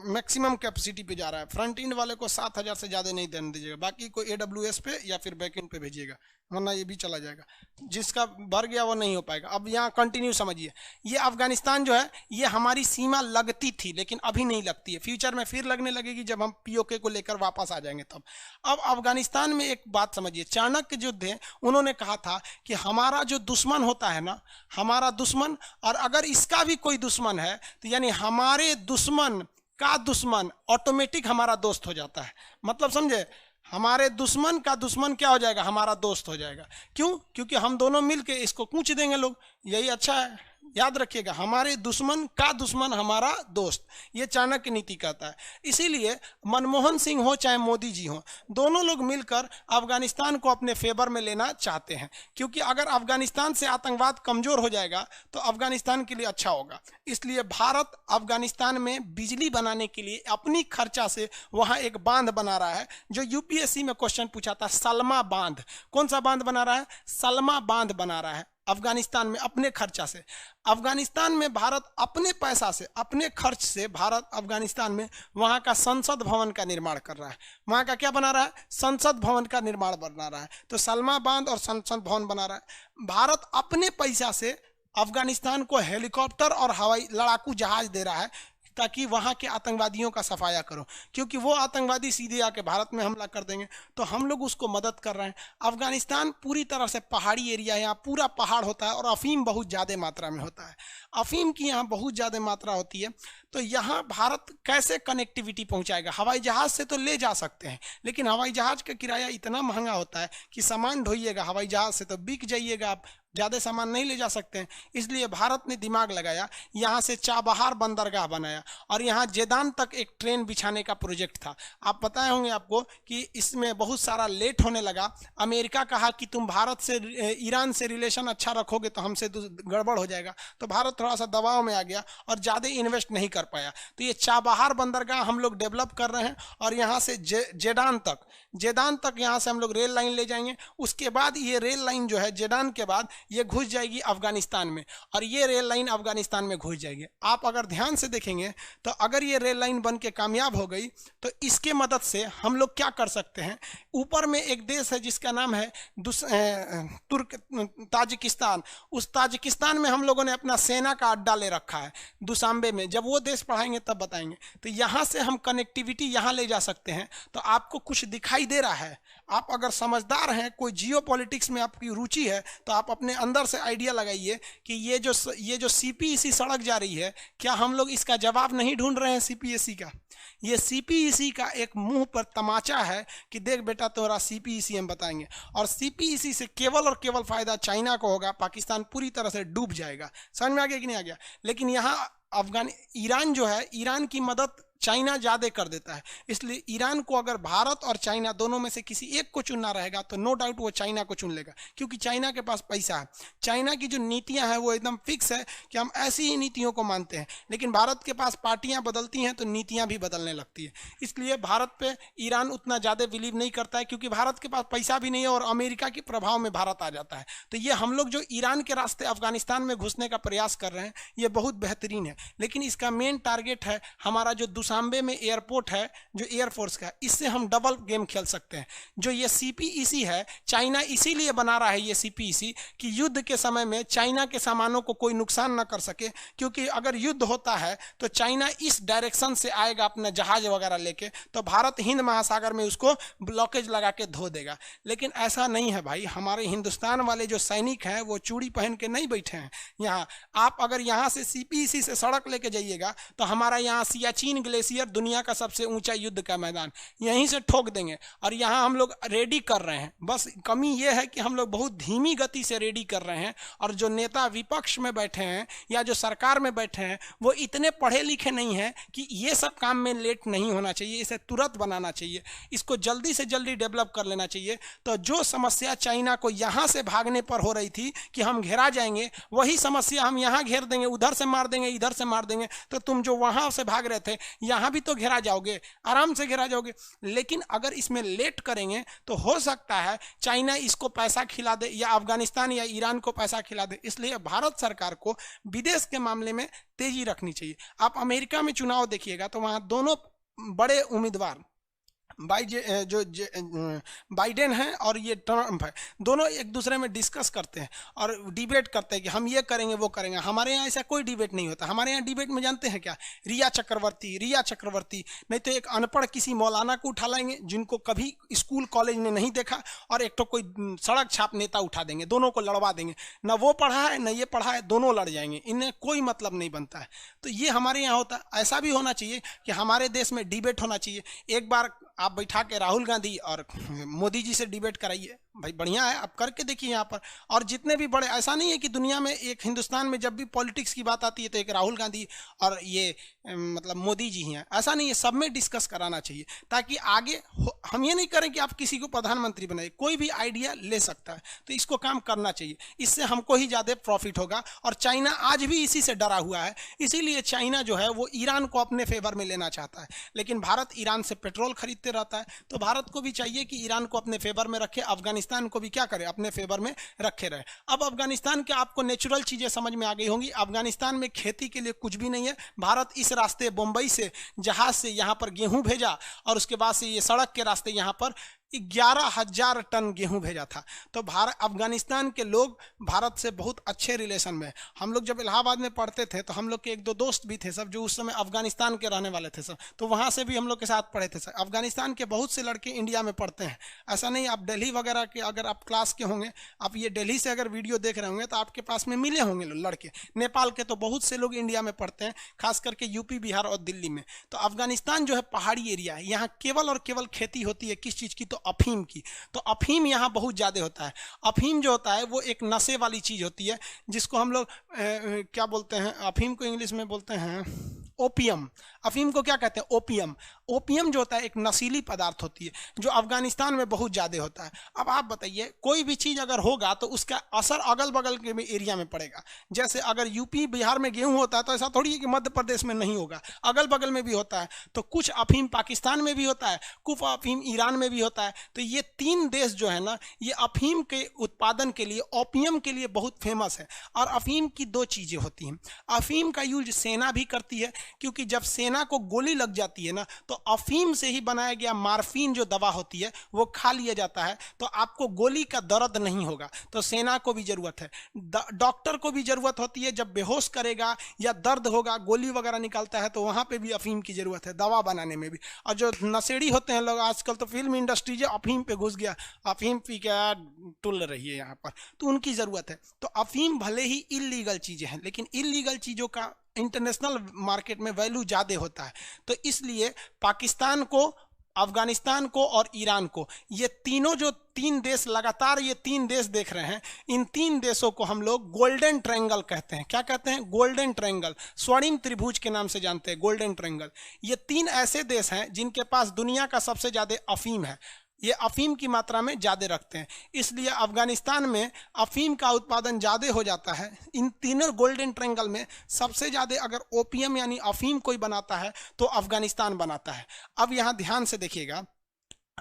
मैक्सिमम कैपेसिटी पे जा रहा है, फ्रंट एंड वाले को 7000 से ज़्यादा नहीं देने दीजिएगा, बाकी को AWS पे या फिर बैकएंड पे भेजिएगा, वरना ये भी चला जाएगा। जिसका भर गया वो नहीं हो पाएगा। अब यहाँ कंटिन्यू समझिए, ये अफगानिस्तान जो है ये हमारी सीमा लगती थी लेकिन अभी नहीं लगती है, फ्यूचर में फिर लगने लगेगी जब हम POK को लेकर वापस आ जाएंगे तब। अब अफगानिस्तान में एक बात समझिए, चाणक्य जो थे उन्होंने कहा था कि हमारा जो दुश्मन होता है ना, हमारा दुश्मन, और अगर इसका भी कोई दुश्मन है तो यानी हमारे दुश्मन का दुश्मन ऑटोमेटिक हमारा दोस्त हो जाता है। मतलब समझे, हमारे दुश्मन का दुश्मन क्या हो जाएगा, हमारा दोस्त हो जाएगा। क्यों, क्योंकि हम दोनों मिलके इसको कूच देंगे लोग, यही अच्छा है। याद रखिएगा, हमारे दुश्मन का दुश्मन हमारा दोस्त, ये चाणक्य नीति कहता है। इसीलिए मनमोहन सिंह हो चाहे मोदी जी हो, दोनों लोग मिलकर अफगानिस्तान को अपने फेवर में लेना चाहते हैं, क्योंकि अगर अफगानिस्तान से आतंकवाद कमजोर हो जाएगा तो अफगानिस्तान के लिए अच्छा होगा। इसलिए भारत अफगानिस्तान में बिजली बनाने के लिए अपनी खर्चा से वहाँ एक बांध बना रहा है, जो UPSC में क्वेश्चन पूछा था, सलमा बांध। कौन सा बांध बना रहा है, सलमा बांध बना रहा है अफगानिस्तान में अपने खर्चा से। अफगानिस्तान में भारत अपने पैसा से, अपने खर्च से भारत अफगानिस्तान में वहाँ का संसद भवन का निर्माण कर रहा है। वहाँ का क्या बना रहा है, संसद भवन का निर्माण बना रहा है। तो सलमा बांध और संसद भवन बना रहा है। भारत अपने पैसा से अफगानिस्तान को हेलीकॉप्टर और हवाई लड़ाकू जहाज दे रहा है ताकि वहाँ के आतंकवादियों का सफाया करो, क्योंकि वो आतंकवादी सीधे आके भारत में हमला कर देंगे, तो हम लोग उसको मदद कर रहे हैं। अफगानिस्तान पूरी तरह से पहाड़ी एरिया है, यहाँ पूरा पहाड़ होता है और अफीम बहुत ज़्यादा मात्रा में होता है। अफीम की यहाँ बहुत ज़्यादा मात्रा होती है। तो यहाँ भारत कैसे कनेक्टिविटी पहुँचाएगा, हवाई जहाज़ से तो ले जा सकते हैं, लेकिन हवाई जहाज़ का किराया इतना महंगा होता है कि सामान ढोइएगा हवाई जहाज़ से तो बिक जाइएगा आप, ज़्यादा सामान नहीं ले जा सकते हैं। इसलिए भारत ने दिमाग लगाया, यहाँ से चाबहार बंदरगाह बनाया और यहाँ जेदान तक एक ट्रेन बिछाने का प्रोजेक्ट था। आप बताए होंगे आपको कि इसमें बहुत सारा लेट होने लगा। अमेरिका कहा कि तुम भारत से, ईरान से रिलेशन अच्छा रखोगे तो हमसे गड़बड़ हो जाएगा, तो भारत थोड़ा सा दबाव में आ गया और ज़्यादा इन्वेस्ट नहीं कर पाया। तो ये चाबहार बंदरगाह हम लोग डेवलप कर रहे हैं और यहाँ से जेदान तक यहाँ से हम लोग रेल लाइन ले जाएंगे। उसके बाद ये रेल लाइन जो है जेदान के बाद ये घुस जाएगी अफगानिस्तान में और ये रेल लाइन अफगानिस्तान में घुस जाएगी। आप अगर ध्यान से देखेंगे तो अगर ये रेल लाइन बन के कामयाब हो गई तो इसके मदद से हम लोग क्या कर सकते हैं, ऊपर में एक देश है जिसका नाम है ताजिकिस्तान। उस ताजिकिस्तान में हम लोगों ने अपना सेना का अड्डा ले रखा है दुशांबे में। जब वो देश पढ़ाएंगे तब बताएंगे। तो यहाँ से हम कनेक्टिविटी यहाँ ले जा सकते हैं। तो आपको कुछ दिखाई दे रहा है, आप अगर समझदार हैं, कोई जियो पॉलिटिक्स में आपकी रुचि है, तो आप अपने अंदर से आइडिया लगाइए कि ये जो सीपीईसी सड़क जा रही है, क्या हम लोग इसका जवाब नहीं ढूंढ रहे हैं सीपीएससी का? ये सीपीईसी का एक मुंह पर तमाचा है कि देख बेटा तोरा सीपीईसी हम बताएंगे, और सीपीईसी से केवल और केवल फायदा चाइना को होगा, पाकिस्तान पूरी तरह से डूब जाएगा। समझ में आ गया कि नहीं आ गया? लेकिन यहाँ ईरान जो है, ईरान की मदद चाइना ज़्यादा कर देता है, इसलिए ईरान को अगर भारत और चाइना दोनों में से किसी एक को चुनना रहेगा तो नो डाउट वो चाइना को चुन लेगा, क्योंकि चाइना के पास पैसा है। चाइना की जो नीतियां हैं वो एकदम फिक्स है कि हम ऐसी ही नीतियों को मानते हैं, लेकिन भारत के पास पार्टियां बदलती हैं तो नीतियां भी बदलने लगती है। इसलिए भारत पे ईरान उतना ज़्यादा बिलीव नहीं करता है, क्योंकि भारत के पास पैसा भी नहीं है और अमेरिका के प्रभाव में भारत आ जाता है। तो ये हम लोग जो ईरान के रास्ते अफगानिस्तान में घुसने का प्रयास कर रहे हैं ये बहुत बेहतरीन है, लेकिन इसका मेन टारगेट है हमारा जो दुशांबे में एयरपोर्ट है जो एयरफोर्स का, इससे हम डबल गेम खेल सकते हैं। जो ये सीपीईसी है, चाइना इसीलिए बना रहा है ये सीपीईसी कि युद्ध के समय में चाइना के सामानों को कोई नुकसान ना कर सके, क्योंकि अगर युद्ध होता है तो चाइना इस डायरेक्शन से आएगा अपना जहाज वगैरह लेके, तो भारत हिंद महासागर में उसको ब्लॉकेज लगा के धो देगा। लेकिन ऐसा नहीं है भाई, हमारे हिंदुस्तान वाले जो सैनिक हैं वो चूड़ी पहन के नहीं बैठे हैं यहाँ। आप अगर यहाँ से सीपीईसी से सड़क लेके जाइएगा तो हमारा यहाँ सियाचिन ग्लेशियर, दुनिया का सबसे ऊंचा युद्ध का मैदान, यहीं से ठोक देंगे। और यहाँ हम लोग रेडी कर रहे हैं, बस कमी ये है कि हम लोग बहुत धीमी गति से रेडी कर रहे हैं, और जो नेता विपक्ष में बैठे हैं या जो सरकार में बैठे हैं वो इतने पढ़े लिखे नहीं हैं कि ये सब काम में लेट नहीं होना चाहिए, इसे तुरंत बनाना चाहिए, इसको जल्दी से जल्दी डेवलप कर लेना चाहिए। तो जो समस्या चाइना को यहाँ से भागने पर हो रही थी कि हम घेरा जाएंगे, वही समस्या हम यहाँ घेर देंगे, उधर से मार देंगे, इधर से मार देंगे, तो तुम जो वहाँ से भाग रहे थे यहाँ भी तो घेरा जाओगे, आराम से घेरा जाओगे। लेकिन अगर इसमें लेट करेंगे तो हो सकता है चाइना इसको पैसा खिला दे या अफगानिस्तान या ईरान को पैसा खिला दे। इसलिए भारत सरकार को विदेश के मामले में तेजी रखनी चाहिए। आप अमेरिका में चुनाव देखिएगा तो वहां दोनों बड़े उम्मीदवार बाइडेन है और ये ट्रम्प है, दोनों एक दूसरे में डिस्कस करते हैं और डिबेट करते हैं कि हम ये करेंगे वो करेंगे। हमारे यहाँ ऐसा कोई डिबेट नहीं होता। हमारे यहाँ डिबेट में जानते हैं क्या, रिया चक्रवर्ती, नहीं तो एक अनपढ़ किसी मौलाना को उठा लाएंगे जिनको कभी स्कूल कॉलेज ने नहीं देखा, और एक तो कोई सड़क छाप नेता उठा देंगे, दोनों को लड़वा देंगे। न वो पढ़ा है न ये पढ़ा है, दोनों लड़ जाएंगे, इन्हें कोई मतलब नहीं बनता है। तो ये हमारे यहाँ होता है। ऐसा भी होना चाहिए कि हमारे देश में डिबेट होना चाहिए। एक बार आप बैठा के राहुल गांधी और मोदी जी से डिबेट कराइए, भाई बढ़िया है, आप करके देखिए यहाँ पर। और जितने भी बड़े, ऐसा नहीं है कि दुनिया में एक हिंदुस्तान में जब भी पॉलिटिक्स की बात आती है तो एक राहुल गांधी और ये मतलब मोदी जी ही हैं, ऐसा नहीं है, सब में डिस्कस कराना चाहिए ताकि आगे हम ये नहीं करें कि आप किसी को प्रधानमंत्री बनाइए, कोई भी आइडिया ले सकता है, तो इसको काम करना चाहिए, इससे हमको ही ज़्यादा प्रॉफिट होगा। और चाइना आज भी इसी से डरा हुआ है, इसीलिए चाइना जो है वो ईरान को अपने फेवर में लेना चाहता है, लेकिन भारत ईरान से पेट्रोल खरीदते रहता है। तो भारत को भी चाहिए कि ईरान को अपने फेवर में रखे, अफगानिस्तान को भी क्या करे, अपने फेवर में रखे रहे। अब अफगानिस्तान के आपको नेचुरल चीजें समझ में आ गई होंगी। अफगानिस्तान में खेती के लिए कुछ भी नहीं है। भारत इस रास्ते बम्बई से जहाज से यहाँ पर गेहूं भेजा और उसके बाद से ये सड़क के रास्ते यहाँ पर 11,000 टन गेहूं भेजा था। तो भारत अफगानिस्तान के लोग भारत से बहुत अच्छे रिलेशन में। हम लोग जब इलाहाबाद में पढ़ते थे तो हम लोग के एक दो दोस्त भी थे सब, जो उस समय अफगानिस्तान के रहने वाले थे सब, तो वहाँ से भी हम लोग के साथ पढ़े थे सब। अफगानिस्तान के बहुत से लड़के इंडिया में पढ़ते हैं, ऐसा नहीं। आप दिल्ली वगैरह के अगर आप क्लास के होंगे, आप ये दिल्ली से अगर वीडियो देख रहे होंगे तो आपके पास में मिले होंगे लड़के। नेपाल के तो बहुत से लोग इंडिया में पढ़ते हैं, खास करके यूपी, बिहार और दिल्ली में। तो अफगानिस्तान जो है पहाड़ी एरिया है, यहाँ केवल और केवल खेती होती है, किस चीज़ की, तो अफीम की। तो अफीम यहाँ बहुत ज़्यादा होता है। अफीम जो होता है वो एक नशे वाली चीज़ होती है, जिसको हम लोग क्या बोलते हैं, अफीम को इंग्लिश में बोलते हैं ओपियम। अफीम को क्या कहते हैं, ओपियम। ओपियम जो होता है एक नशीली पदार्थ होती है, जो अफगानिस्तान में बहुत ज़्यादा होता है। अब आप बताइए, कोई भी चीज़ अगर होगा तो उसका असर अगल बगल के एरिया में पड़ेगा। जैसे अगर यूपी बिहार में गेहूं होता है तो ऐसा थोड़ी है कि मध्य प्रदेश में नहीं होगा, अगल बगल में भी होता है। तो कुछ अफीम पाकिस्तान में भी होता है, कुछ अफीम ईरान में भी होता है। तो ये तीन देश जो है ना, ये अफीम के उत्पादन के लिए, ओपियम के लिए बहुत फेमस है। और अफीम की दो चीज़ें होती हैं। अफीम का यूज सेना भी करती है, क्योंकि जब सेना को गोली लग जाती है ना तो अफीम से ही बनाया गया मार्फिन जो दवा होती है वो खा लिया जाता है तो आपको गोली का दर्द नहीं होगा। तो सेना को भी जरूरत है, डॉक्टर को भी जरूरत होती है, जब बेहोश करेगा या दर्द होगा, गोली वगैरह निकालता है तो वहां पे भी अफीम की जरूरत है, दवा बनाने में भी। और जो नशेड़ी होते हैं लोग, आजकल तो फिल्म इंडस्ट्री जो अफीम पे घुस गया, अफीम पी के टुल रही है यहाँ पर, तो उनकी जरूरत है। तो अफीम भले ही इलीगल चीजें हैं, लेकिन इलीगल चीजों का इंटरनेशनल मार्केट में वैल्यू ज्यादा होता है। तो इसलिए पाकिस्तान को, अफगानिस्तान को और ईरान को, ये तीनों जो तीन देश लगातार ये तीन देश देख रहे हैं, इन तीन देशों को हम लोग गोल्डन ट्रायंगल कहते हैं। क्या कहते हैं? गोल्डन ट्रायंगल, स्वर्णिम त्रिभुज के नाम से जानते हैं, गोल्डन ट्रायंगल। ये तीन ऐसे देश हैं जिनके पास दुनिया का सबसे ज्यादा अफीम है, ये अफीम की मात्रा में ज़्यादा रखते हैं, इसलिए अफगानिस्तान में अफीम का उत्पादन ज़्यादा हो जाता है। इन तीनों गोल्डन ट्रायंगल में सबसे ज़्यादा अगर ओपीएम यानी अफीम कोई बनाता है तो अफगानिस्तान बनाता है। अब यहाँ ध्यान से देखिएगा,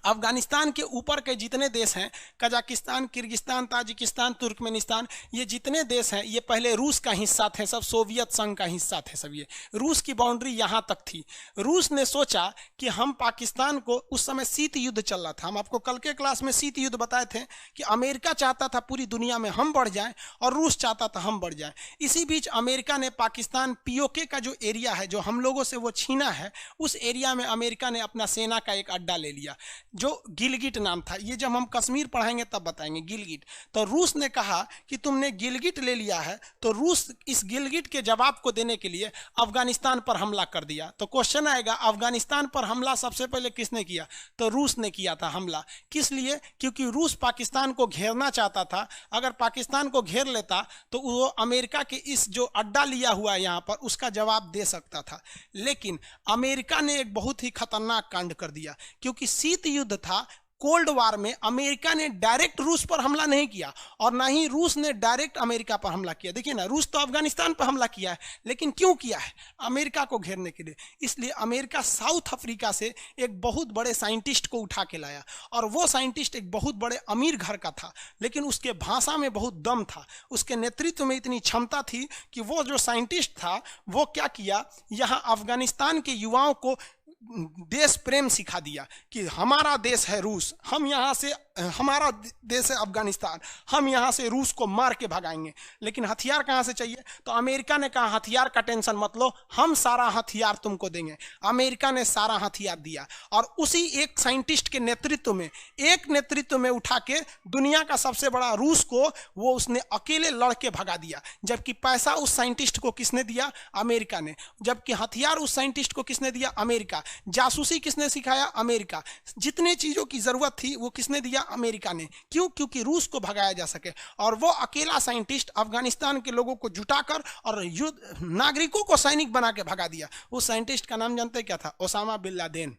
अफगानिस्तान के ऊपर के जितने देश हैं, कजाकिस्तान, किर्गिस्तान, ताजिकिस्तान, तुर्कमेनिस्तान, ये जितने देश हैं ये पहले रूस का हिस्सा थे, सब सोवियत संघ का हिस्सा थे सब। ये रूस की बाउंड्री यहाँ तक थी। रूस ने सोचा कि हम पाकिस्तान को, उस समय शीत युद्ध चल रहा था, हम आपको कल के क्लास में शीत युद्ध बताए थे कि अमेरिका चाहता था पूरी दुनिया में हम बढ़ जाएं और रूस चाहता था हम बढ़ जाएं। इसी बीच अमेरिका ने पाकिस्तान, पीओके का जो एरिया है जो हम लोगों से वो छीना है, उस एरिया में अमेरिका ने अपना सेना का एक अड्डा ले लिया जो गिलगिट नाम था। ये जब हम कश्मीर पढ़ाएंगे तब बताएंगे गिलगिट। तो रूस ने कहा कि तुमने गिलगिट ले लिया है, तो रूस इस गिलगिट के जवाब को देने के लिए अफगानिस्तान पर हमला कर दिया। तो क्वेश्चन आएगा, अफगानिस्तान पर हमला सबसे पहले किसने किया? तो रूस ने किया था हमला। किस लिए? क्योंकि रूस पाकिस्तान को घेरना चाहता था। अगर पाकिस्तान को घेर लेता तो वो अमेरिका के इस जो अड्डा लिया हुआ है यहाँ पर, उसका जवाब दे सकता था। लेकिन अमेरिका ने एक बहुत ही खतरनाक कांड कर दिया, क्योंकि शीत युद्ध था, कोल्ड वार में अमेरिका ने डायरेक्ट रूस पर हमला नहीं किया और ना ही रूस ने डायरेक्ट अमेरिका पर हमला किया। देखिए ना, रूस तो अफगानिस्तान पर हमला किया है, लेकिन क्यों किया है? अमेरिका को घेरने के लिए। इसलिए अमेरिका साउथ अफ्रीका से एक बहुत बड़े साइंटिस्ट को उठा के लाया, और वो साइंटिस्ट एक बहुत बड़े अमीर घर का था, लेकिन उसके भाषा में बहुत दम था, उसके नेतृत्व में इतनी क्षमता थी कि वो जो साइंटिस्ट था वो क्या किया, यहाँ अफगानिस्तान के युवाओं को देश प्रेम सिखा दिया कि हमारा देश है रूस, हम यहाँ से, हमारा देश है अफगानिस्तान, हम यहाँ से रूस को मार के भगाएंगे। लेकिन हथियार कहाँ से चाहिए? तो अमेरिका ने कहा हथियार का टेंशन मत लो, हम सारा हथियार तुमको देंगे। अमेरिका ने सारा हथियार दिया, और उसी एक साइंटिस्ट के नेतृत्व में उठा के दुनिया का सबसे बड़ा रूस को वो उसने अकेले लड़के भगा दिया। जबकि पैसा उस साइंटिस्ट को किसने दिया? अमेरिका ने। जबकि हथियार उस साइंटिस्ट को किसने दिया? अमेरिका। जासूसी किसने सिखाया? अमेरिका। जितने चीजों की जरूरत थी वो किसने दिया? अमेरिका ने। क्यों? क्योंकि रूस को भगाया जा सके। और वो अकेला साइंटिस्ट अफगानिस्तान के लोगों को जुटाकर और युद्ध नागरिकों को सैनिक बना के भगा दिया। उस साइंटिस्ट का नाम जानते क्या था? Osama bin Laden.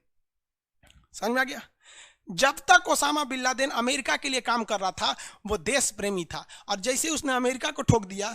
समझ में आ गया? जब तक ओसामा बिन लादेन अमेरिका के लिए काम कर रहा था वो देश प्रेमी था, और जैसे उसने अमेरिका को ठोक दिया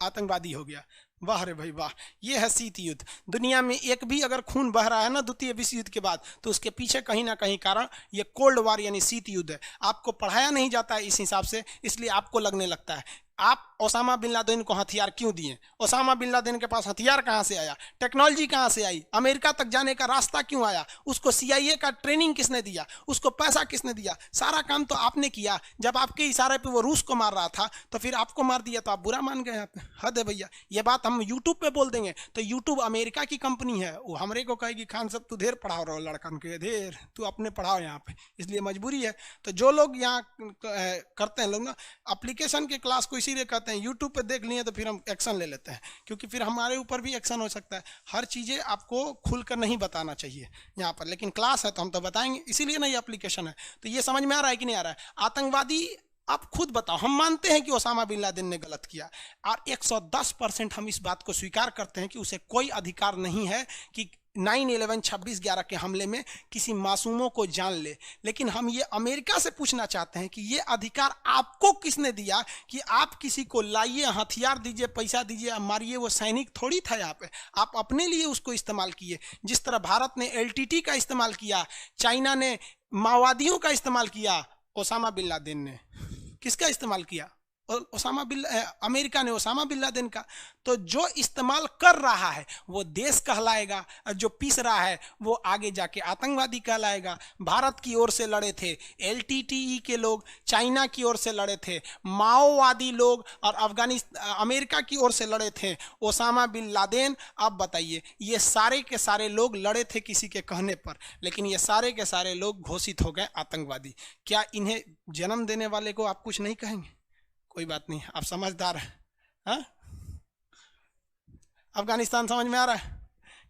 आतंकवादी हो गया। वाह रे भाई वाह, ये है शीत युद्ध। दुनिया में एक भी अगर खून बह रहा है ना द्वितीय विश्व युद्ध के बाद, तो उसके पीछे कहीं ना कहीं कारण ये कोल्ड वार यानी शीत युद्ध है। आपको पढ़ाया नहीं जाता है इस हिसाब से, इसलिए आपको लगने लगता है। आप ओसामा बिन लादेन को हथियार क्यों दिए? ओसामा बिन लादेन के पास हथियार कहाँ से आया? टेक्नोलॉजी कहाँ से आई? अमेरिका तक जाने का रास्ता क्यों आया? उसको सीआईए का ट्रेनिंग किसने दिया? उसको पैसा किसने दिया? सारा काम तो आपने किया। जब आपके इशारे पे वो रूस को मार रहा था तो फिर आपको मार दिया तो आप बुरा मान गए। आप हद है भैया। ये बात हम यूट्यूब पे बोल देंगे तो यूट्यूब अमेरिका की कंपनी है, वो हमरे को कहेगी खान साहब तू ढेर पढ़ाओ रहो लड़कन के, ढेर तू अपने पढ़ाओ यहाँ पे, इसलिए मजबूरी है। तो जो लोग यहाँ करते हैं लोग ना एप्लीकेशन के क्लास को इसीलिए कहते हैं यूट्यूब पे देख लिए तो फिर हम एक्शन ले लेते हैं, क्योंकि फिर हमारे ऊपर भी एक्शन हो सकता है। हर चीज़ें आपको खुलकर नहीं बताना चाहिए यहाँ पर, लेकिन क्लास है तो हम तो बताएंगे, इसीलिए ना ये एप्लीकेशन है। तो ये समझ में आ रहा है कि नहीं आ रहा है? आतंकवादी आप खुद बताओ। हम मानते हैं कि ओसामा बिन लादेन ने गलत किया, और 110% हम इस बात को स्वीकार करते हैं कि उसे कोई अधिकार नहीं है कि 9/11 26/11 के हमले में किसी मासूमों को जान ले। लेकिन हम ये अमेरिका से पूछना चाहते हैं कि ये अधिकार आपको किसने दिया कि आप किसी को लाइए, हथियार दीजिए, पैसा दीजिए, मारिए? वो सैनिक थोड़ी था यहाँ पे, आप अपने लिए उसको इस्तेमाल किए। जिस तरह भारत ने एलटीटी का इस्तेमाल किया, चाइना ने माओवादियों का इस्तेमाल किया, ओसामा बिन लादेन ने किसका इस्तेमाल किया? ओसामा बिन अमेरिका ने ओसामा बिन लादेन का, तो जो इस्तेमाल कर रहा है वो देश कहलाएगा, और जो पीस रहा है वो आगे जाके आतंकवादी कहलाएगा। भारत की ओर से लड़े थे एलटीटीई के लोग, चाइना की ओर से लड़े थे माओवादी लोग, और अफगानिस्तान अमेरिका की ओर से लड़े थे ओसामा बिन लादेन। अब बताइए, ये सारे के सारे लोग लड़े थे किसी के कहने पर, लेकिन ये सारे के सारे लोग घोषित हो गए आतंकवादी। क्या इन्हें जन्म देने वाले को आप कुछ नहीं कहेंगे? कोई बात नहीं, आप समझदार हैं। हाँ, अफगानिस्तान समझ में आ रहा है?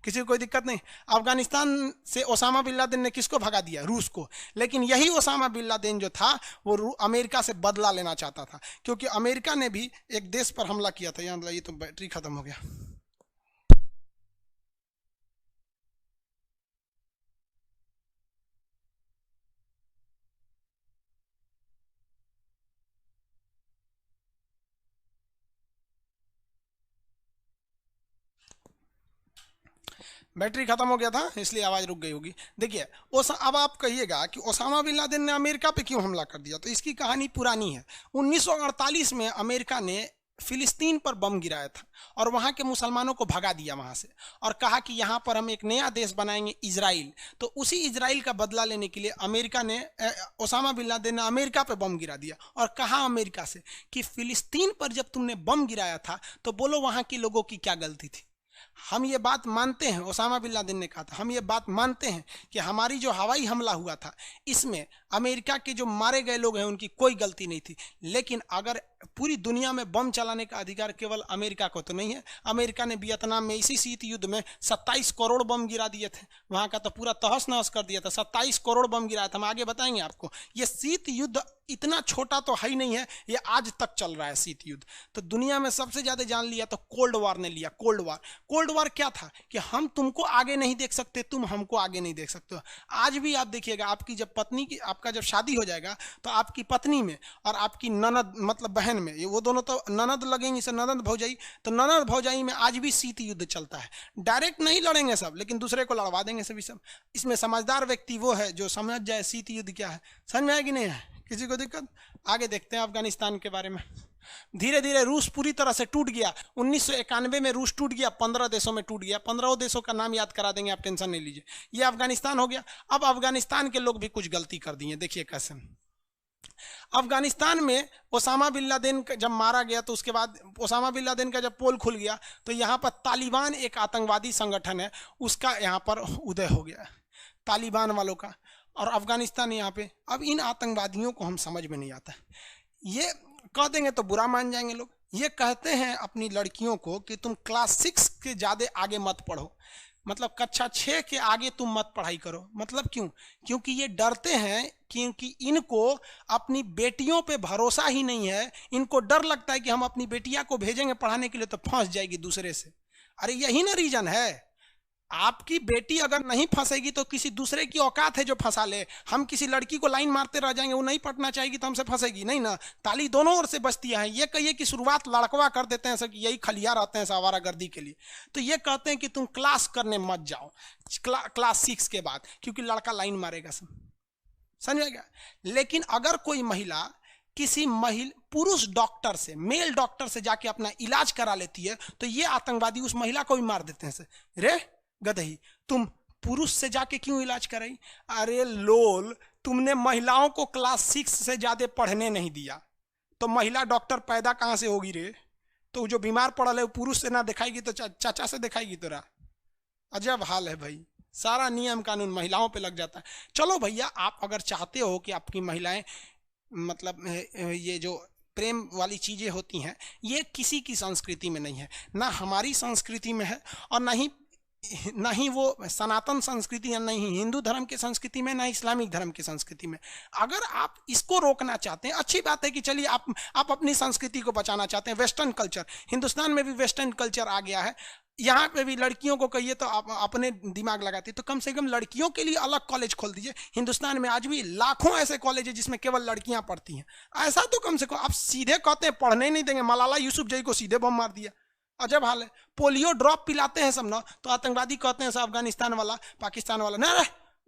किसी को कोई दिक्कत नहीं। अफगानिस्तान से ओसामा बिन लादेन ने किसको भगा दिया? रूस को। लेकिन यही ओसामा बिन लादेन जो था वो अमेरिका से बदला लेना चाहता था, क्योंकि अमेरिका ने भी एक देश पर हमला किया था। यहाँ ये तो बैटरी खत्म हो गया। बैटरी खत्म हो गया था इसलिए आवाज रुक गई होगी। देखिए, अब आप कहिएगा कि ओसामा बिन लादेन ने अमेरिका पे क्यों हमला कर दिया, तो इसकी कहानी पुरानी है। 1948 में अमेरिका ने फिलिस्तीन पर बम गिराया था और वहां के मुसलमानों को भगा दिया वहां से, और कहा कि यहां पर हम एक नया देश बनाएंगे, इजराइल। तो उसी इजराइल का बदला लेने के लिए अमेरिका ने ओसामा बिन लादेन ने अमेरिका पे बम गिरा दिया, और कहा अमेरिका से कि फिलिस्तीन पर जब तुमने बम गिराया था तो बोलो वहां के लोगों की क्या गलती थी। हम ये बात मानते हैं, ओसामा बिन लादेन ने कहा था, हम ये बात मानते हैं कि हमारी जो हवाई हमला हुआ था इसमें अमेरिका के जो मारे गए लोग हैं उनकी कोई गलती नहीं थी। लेकिन अगर पूरी दुनिया में बम चलाने का अधिकार केवल अमेरिका को तो नहीं है। अमेरिका ने वियतनाम में इसी शीत युद्ध में 27 करोड़ बम गिरा दिए थे, वहां का तो पूरा तहस नहस कर दिया था। 27 करोड़ बम गिराया था। हम आगे बताएंगे आपको। ये शीत युद्ध इतना छोटा तो है ही नहीं है, ये आज तक चल रहा है शीत युद्ध। तो दुनिया में सबसे ज्यादा जान लिया तो कोल्ड वार ने लिया। कोल्ड वार, कोल्ड वार क्या था कि हम तुमको आगे नहीं देख सकते, तुम हमको आगे नहीं देख सकते। आज भी आप देखिएगा, आपकी जब पत्नी की आपका जब शादी हो जाएगा तो आपकी पत्नी में और आपकी ननद मतलब बहन में, ये वो दोनों तो ननद लगेंगी, से ननद भौजाई, तो ननद भौजाई में आज भी शीत युद्ध चलता है। डायरेक्ट नहीं लड़ेंगे सब, लेकिन दूसरे को लड़वा देंगे सभी सब। इसमें समझदार व्यक्ति वो है जो समझ जाए शीत युद्ध क्या है। समझ में आया कि नहीं है? किसी को दिक्कत? आगे देखते हैं अफगानिस्तान के बारे में। धीरे धीरे रूस पूरी तरह से टूट गया। 1991 में रूस टूट गया, 15 देशों में टूट गया। 15 देशों का नाम याद करा देंगे, आप टेंशन नहीं लीजिए। ये अफगानिस्तान हो गया। अब अफगानिस्तान के लोग भी कुछ गलती कर दिए, देखिए कैसे। अफगानिस्तान में ओसामा बिन लादेन जब मारा गया तो उसके बाद ओसामा बिन लादेन का जब पोल खुल गया तो यहाँ पर तालिबान एक आतंकवादी संगठन है, उसका यहाँ पर उदय हो गया, तालिबान वालों का। और अफगानिस्तान यहाँ पे, अब इन आतंकवादियों को हम समझ में नहीं आता। ये कह देंगे तो बुरा मान जाएंगे लोग। ये कहते हैं अपनी लड़कियों को कि तुम क्लास 6 के ज़्यादा आगे मत पढ़ो, मतलब कक्षा 6 के आगे तुम मत पढ़ाई करो। मतलब क्यों? क्योंकि ये डरते हैं, क्योंकि इनको अपनी बेटियों पे भरोसा ही नहीं है। इनको डर लगता है कि हम अपनी बेटियां को भेजेंगे पढ़ाने के लिए तो फंस जाएगी दूसरे से। अरे यही ना रीजन है। आपकी बेटी अगर नहीं फंसेगी तो किसी दूसरे की औकात है जो फंसा ले। हम किसी लड़की को लाइन मारते रह जाएंगे, वो नहीं पढ़ना चाहेगी तो हमसे फंसेगी नहीं ना। ताली दोनों ओर से बजती है। ये कहिए कि शुरुआत लड़कवा कर देते हैं, सब यही खलिया रहते हैं आवारागर्दी के लिए। तो ये कहते हैं कि तुम क्लास करने मत जाओ क्लास 6 के बाद, क्योंकि लड़का लाइन मारेगा सब। समझ गया? लेकिन अगर कोई महिला किसी पुरुष डॉक्टर से, मेल डॉक्टर से जाके अपना इलाज करा लेती है तो ये आतंकवादी उस महिला को भी मार देते हैं। रे गदही, तुम पुरुष से जाके क्यों इलाज कराई? अरे लोल, तुमने महिलाओं को क्लास 6 से ज्यादा पढ़ने नहीं दिया तो महिला डॉक्टर पैदा कहां से होगी रे? तो जो बीमार पड़ल है वो पुरुष से ना दिखाएगी तो चाचा से दिखाएगी तोरा। अजब हाल है भाई, सारा नियम कानून महिलाओं पे लग जाता है। चलो भैया, आप अगर चाहते हो कि आपकी महिलाएं, मतलब ये जो प्रेम वाली चीजें होती हैं, ये किसी की संस्कृति में नहीं है, ना हमारी संस्कृति में है, और ना ही वो सनातन संस्कृति या नहीं हिंदू धर्म की संस्कृति में, ना इस्लामिक धर्म की संस्कृति में। अगर आप इसको रोकना चाहते हैं, अच्छी बात है कि चलिए आप अपनी संस्कृति को बचाना चाहते हैं। वेस्टर्न कल्चर, हिंदुस्तान में भी वेस्टर्न कल्चर आ गया है। यहाँ पे भी लड़कियों को कहिए तो आप अपने दिमाग लगाते, तो कम से कम लड़कियों के लिए अलग कॉलेज खोल दीजिए। हिंदुस्तान में आज भी लाखों ऐसे कॉलेज है जिसमें केवल लड़कियां पढ़ती हैं। ऐसा तो कम से कम, आप सीधे कहते हैं पढ़ने नहीं देंगे। मलाला यूसुफजई को सीधे बम मार दिया, अजब हाल है। पोलियो ड्रॉप पिलाते हैं सब ना, तो आतंकवादी कहते हैं सब अफगानिस्तान वाला, पाकिस्तान वाला। ना रे,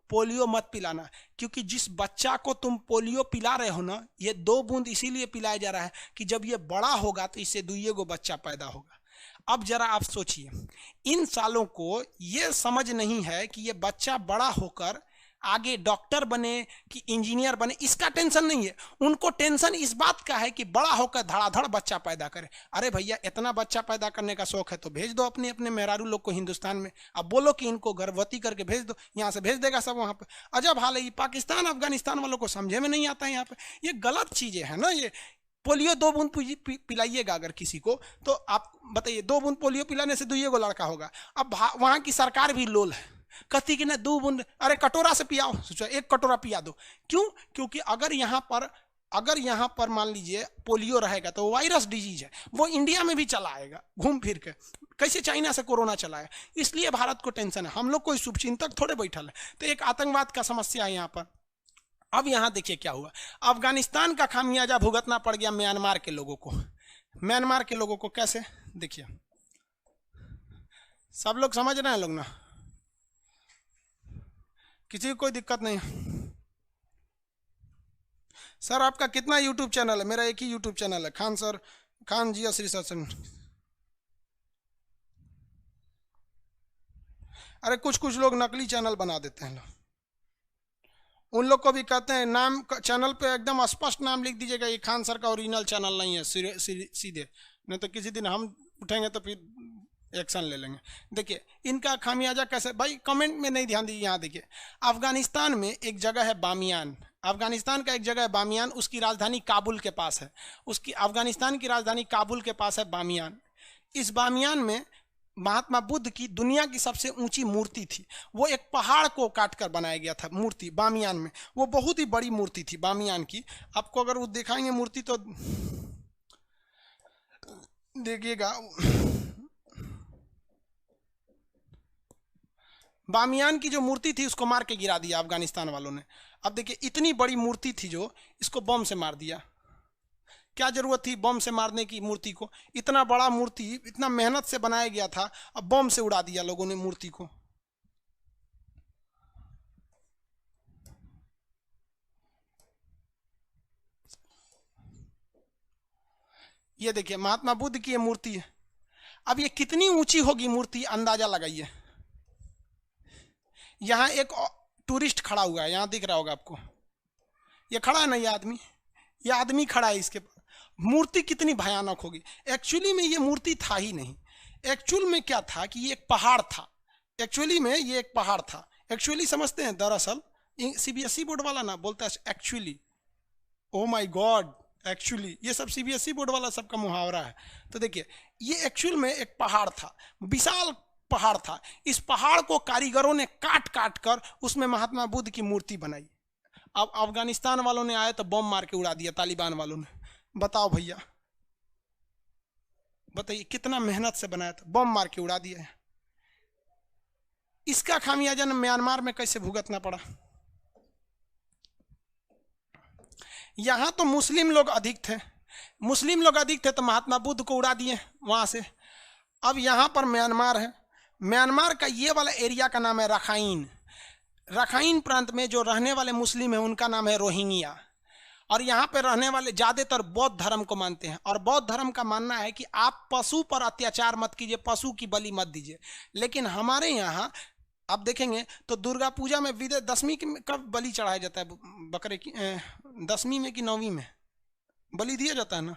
पोलियो मत पिलाना, क्योंकि जिस बच्चा को तुम पोलियो पिला रहे हो ना, ये 2 बूंद इसीलिए पिलाया जा रहा है कि जब ये बड़ा होगा तो इससे 2 बच्चा पैदा होगा। अब जरा आप सोचिए, इन सालों को ये समझ नहीं है कि ये बच्चा बड़ा होकर आगे डॉक्टर बने कि इंजीनियर बने, इसका टेंशन नहीं है। उनको टेंशन इस बात का है कि बड़ा होकर धड़ाधड़ बच्चा पैदा करे। अरे भैया, इतना बच्चा पैदा करने का शौक है तो भेज दो अपने अपने मेहरारू लोग को हिंदुस्तान में। अब बोलो कि इनको गर्भवती करके भेज दो, यहाँ से भेज देगा सब वहाँ पे। अजब हाल है, ये पाकिस्तान अफगानिस्तान वालों को समझे में नहीं आता है यहाँ पे। ये गलत चीजें हैं ना। ये पोलियो 2 बूंद पिलाइएगा अगर किसी को, तो आप बताइए 2 बूंद पोलियो पिलाने से 2 लड़का होगा। अब वहाँ की सरकार भी लोल है, कहती कि ना 2 बूंद, अरे कटोरा से पियाओ, सोचो 1 कटोरा पिया दो। क्यों? क्योंकि अगर यहाँ पर मान लीजिए पोलियो रहेगा तो वायरस डिजीज है, वो इंडिया में भी चला आएगा घूम फिर के, कैसे चाइना से कोरोना चला है। इसलिए भारत को टेंशन है। हम लोग कोई शुभचिंतक थोड़े बैठल है। तो एक आतंकवाद का समस्या है यहाँ पर। अब यहाँ देखिए क्या हुआ, अफगानिस्तान का खामियाजा भुगतना पड़ गया म्यांमार के लोगों को। म्यांमार के लोगों को कैसे, देखिए सब लोग समझ रहे हैं लोग ना, किसी को कोई दिक्कत नहीं। सर आपका कितना यूट्यूब चैनल है? मेरा एक ही यूट्यूब चैनल है, खान सर, खान जी श्री सर। अरे कुछ कुछ लोग नकली चैनल बना देते हैं, उन लोग को भी कहते हैं नाम चैनल पे एकदम स्पष्ट नाम लिख दीजिएगा, ये खान सर का ओरिजिनल चैनल नहीं है, सीधे, नहीं तो किसी दिन हम उठेंगे तो फिर एक्शन ले लेंगे। देखिए इनका खामियाजा कैसे, भाई कमेंट में नहीं ध्यान दीजिए। यहाँ देखिए, अफगानिस्तान में एक जगह है बामियान, अफगानिस्तान का एक जगह है बामियान, उसकी राजधानी काबुल के पास है। उसकी अफगानिस्तान की राजधानी काबुल के पास है बामियान। इस बामियान में महात्मा बुद्ध की दुनिया की सबसे ऊंची मूर्ति थी। वो एक पहाड़ को काटकर बनाया गया था मूर्ति बामियान में। वो बहुत ही बड़ी मूर्ति थी बामियान की। आपको अगर वो दिखाएंगे मूर्ति तो देखिएगा, बामियान की जो मूर्ति थी उसको मार के गिरा दिया अफगानिस्तान वालों ने। अब देखिए इतनी बड़ी मूर्ति थी जो, इसको बम से मार दिया। क्या जरूरत थी बम से मारने की मूर्ति को? इतना बड़ा मूर्ति इतना मेहनत से बनाया गया था, अब बम से उड़ा दिया लोगों ने मूर्ति को। ये देखिए महात्मा बुद्ध की ये मूर्ति है। अब ये कितनी ऊंची होगी मूर्ति, अंदाजा लगाइए। यहां एक टूरिस्ट खड़ा हुआ है, यहां दिख रहा होगा आपको, ये खड़ा है ना, ये आदमी खड़ा है। इसके मूर्ति कितनी भयानक होगी। एक्चुअली में ये मूर्ति था ही नहीं। एक्चुअल में क्या था कि ये एक पहाड़ था। एक्चुअली में ये एक पहाड़ था। एक्चुअली समझते हैं, दरअसल सीबीएसई बोर्ड वाला ना बोलता है actually, oh my God, actually ये सब सीबीएसई बोर्ड वाला सबका मुहावरा है। तो देखिए ये एक्चुअल में एक पहाड़ था, विशाल पहाड़ था। इस पहाड़ को कारीगरों ने काट काट कर उसमें महात्मा बुद्ध की मूर्ति बनाई। अब अफगानिस्तान वालों ने आए तो बम मार के उड़ा दिया, तालिबान वालों ने। बताओ भैया, बताइए कितना मेहनत से बनाया था, बम मार के उड़ा दिया है। इसका खामियाजा म्यांमार में कैसे भुगतना पड़ा। यहां तो मुस्लिम लोग अधिक थे, तो महात्मा बुद्ध को उड़ा दिए वहां से। अब यहां पर म्यांमार है। म्यांमार का ये वाला एरिया का नाम है रखाइन। रखाइन प्रांत में जो रहने वाले मुस्लिम हैं उनका नाम है रोहिंग्या। और यहाँ पे रहने वाले ज़्यादातर बौद्ध धर्म को मानते हैं। और बौद्ध धर्म का मानना है कि आप पशु पर अत्याचार मत कीजिए, पशु की बलि मत दीजिए। लेकिन हमारे यहाँ आप देखेंगे तो दुर्गा पूजा में दशमी कब बलि चढ़ाया जाता है, बकरे की 10वीं में कि 9वीं में बलि दिया जाता है ना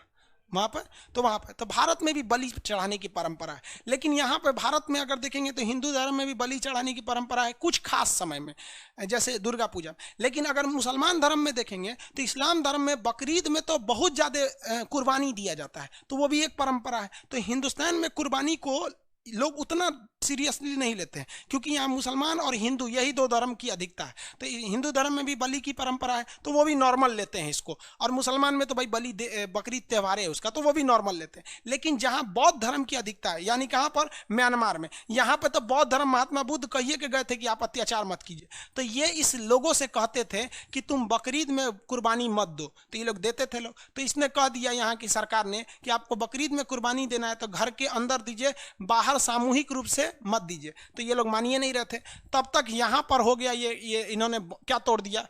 वहाँ पर। तो वहाँ पर तो भारत में भी बलि चढ़ाने की परंपरा है। लेकिन यहाँ पर भारत में अगर देखेंगे तो हिंदू धर्म में भी बलि चढ़ाने की परंपरा है कुछ खास समय में, जैसे दुर्गा पूजा। लेकिन अगर मुसलमान धर्म में देखेंगे तो इस्लाम धर्म में बकरीद में तो बहुत ज़्यादा कुर्बानी दिया जाता है, तो वो भी एक परंपरा है। तो हिंदुस्तान में कुर्बानी को लोग उतना सीरियसली नहीं लेते हैं, क्योंकि यहाँ मुसलमान और हिंदू यही 2 धर्म की अधिकता है। तो हिंदू धर्म में भी बलि की परंपरा है, तो वो भी नॉर्मल लेते हैं इसको। और मुसलमान में तो भाई बकरीद त्यौहार है उसका, तो वो भी नॉर्मल लेते हैं। लेकिन जहाँ बौद्ध धर्म की अधिकता है, यानी कहाँ पर, म्यांमार में, यहाँ पर तो बौद्ध धर्म महात्मा बुद्ध कहिए के गए थे कि आप अत्याचार मत कीजिए। तो ये इस लोगों से कहते थे कि तुम बकरीद में कुर्बानी मत दो, तो ये लोग देते थे लोग। तो इसने कह दिया यहाँ की सरकार ने कि आपको बकरीद में कुर्बानी देना है तो घर के अंदर दीजिए, बाहर इस्तेमाल सामूहिक रूप से मत दीजिए। तो ये लोग मानिए नहीं रहे थे। तब तक यहाँ पर हो गया ये इन्होंने क्या तोड़ दिया,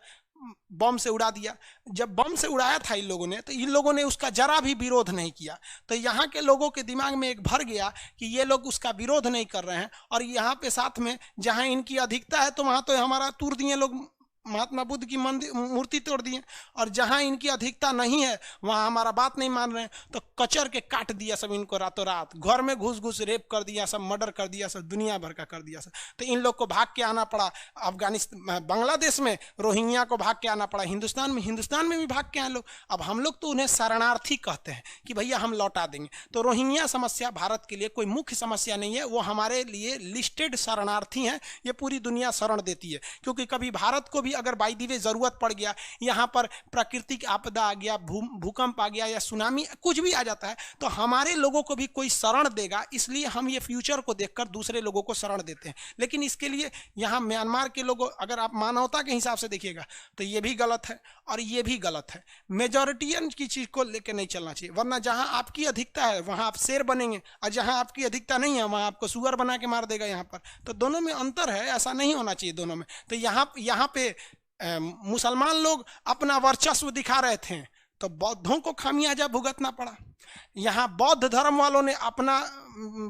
बम से उड़ा दिया। जब बम से उड़ाया था इन लोगों ने, तो इन लोगों ने उसका जरा भी विरोध नहीं किया। तो यहाँ के लोगों के दिमाग में एक भर गया कि ये लोग उसका विरोध नहीं कर रहे हैं, और यहाँ पे साथ में जहाँ इनकी अधिकता है तो वहाँ तो हमारा तोड़ दिए लोग, महात्मा बुद्ध की मंदिर मूर्ति तोड़ दिए, और जहाँ इनकी अधिकता नहीं है वहाँ हमारा बात नहीं मान रहे हैं, तो कचर के काट दिया सब इनको रातों रात, घर में घुस घुस रेप कर दिया, सब मर्डर कर दिया, सब दुनिया भर का कर दिया सब। तो इन लोग को भाग के आना पड़ा अफगानिस्तान, बांग्लादेश में रोहिंग्या को भाग के आना पड़ा, हिंदुस्तान में भी भाग के आए लोग। अब हम लोग तो उन्हें शरणार्थी कहते हैं कि भैया हम लौटा देंगे। तो रोहिंग्या समस्या भारत के लिए कोई मुख्य समस्या नहीं है, वो हमारे लिए लिस्टेड शरणार्थी हैं। ये पूरी दुनिया शरण देती है, क्योंकि कभी भारत को भी अगर बाई दी वे जरूरत पड़ गया, यहाँ पर प्राकृतिक आपदा आ गया, भूकंप आ गया या सुनामी कुछ भी आ जाता है, तो हमारे लोगों को भी कोई शरण देगा। इसलिए हम ये फ्यूचर को देखकर दूसरे लोगों को शरण देते हैं। लेकिन इसके लिए यहाँ म्यांमार के लोगों, अगर आप मानवता के हिसाब से देखिएगा तो ये भी गलत है और ये भी गलत है। मेजॉरिटियन की चीज को लेकर नहीं चलना चाहिए, वरना जहाँ आपकी अधिकता है वहाँ आप शेर बनेंगे, और जहाँ आपकी अधिकता नहीं है वहाँ आपको सुअर बना के मार देगा यहाँ पर। तो दोनों में अंतर है, ऐसा नहीं होना चाहिए दोनों में। तो यहाँ पे मुसलमान लोग अपना वर्चस्व दिखा रहे थे तो बौद्धों को खामियाजा भुगतना पड़ा। यहाँ बौद्ध धर्म वालों ने अपना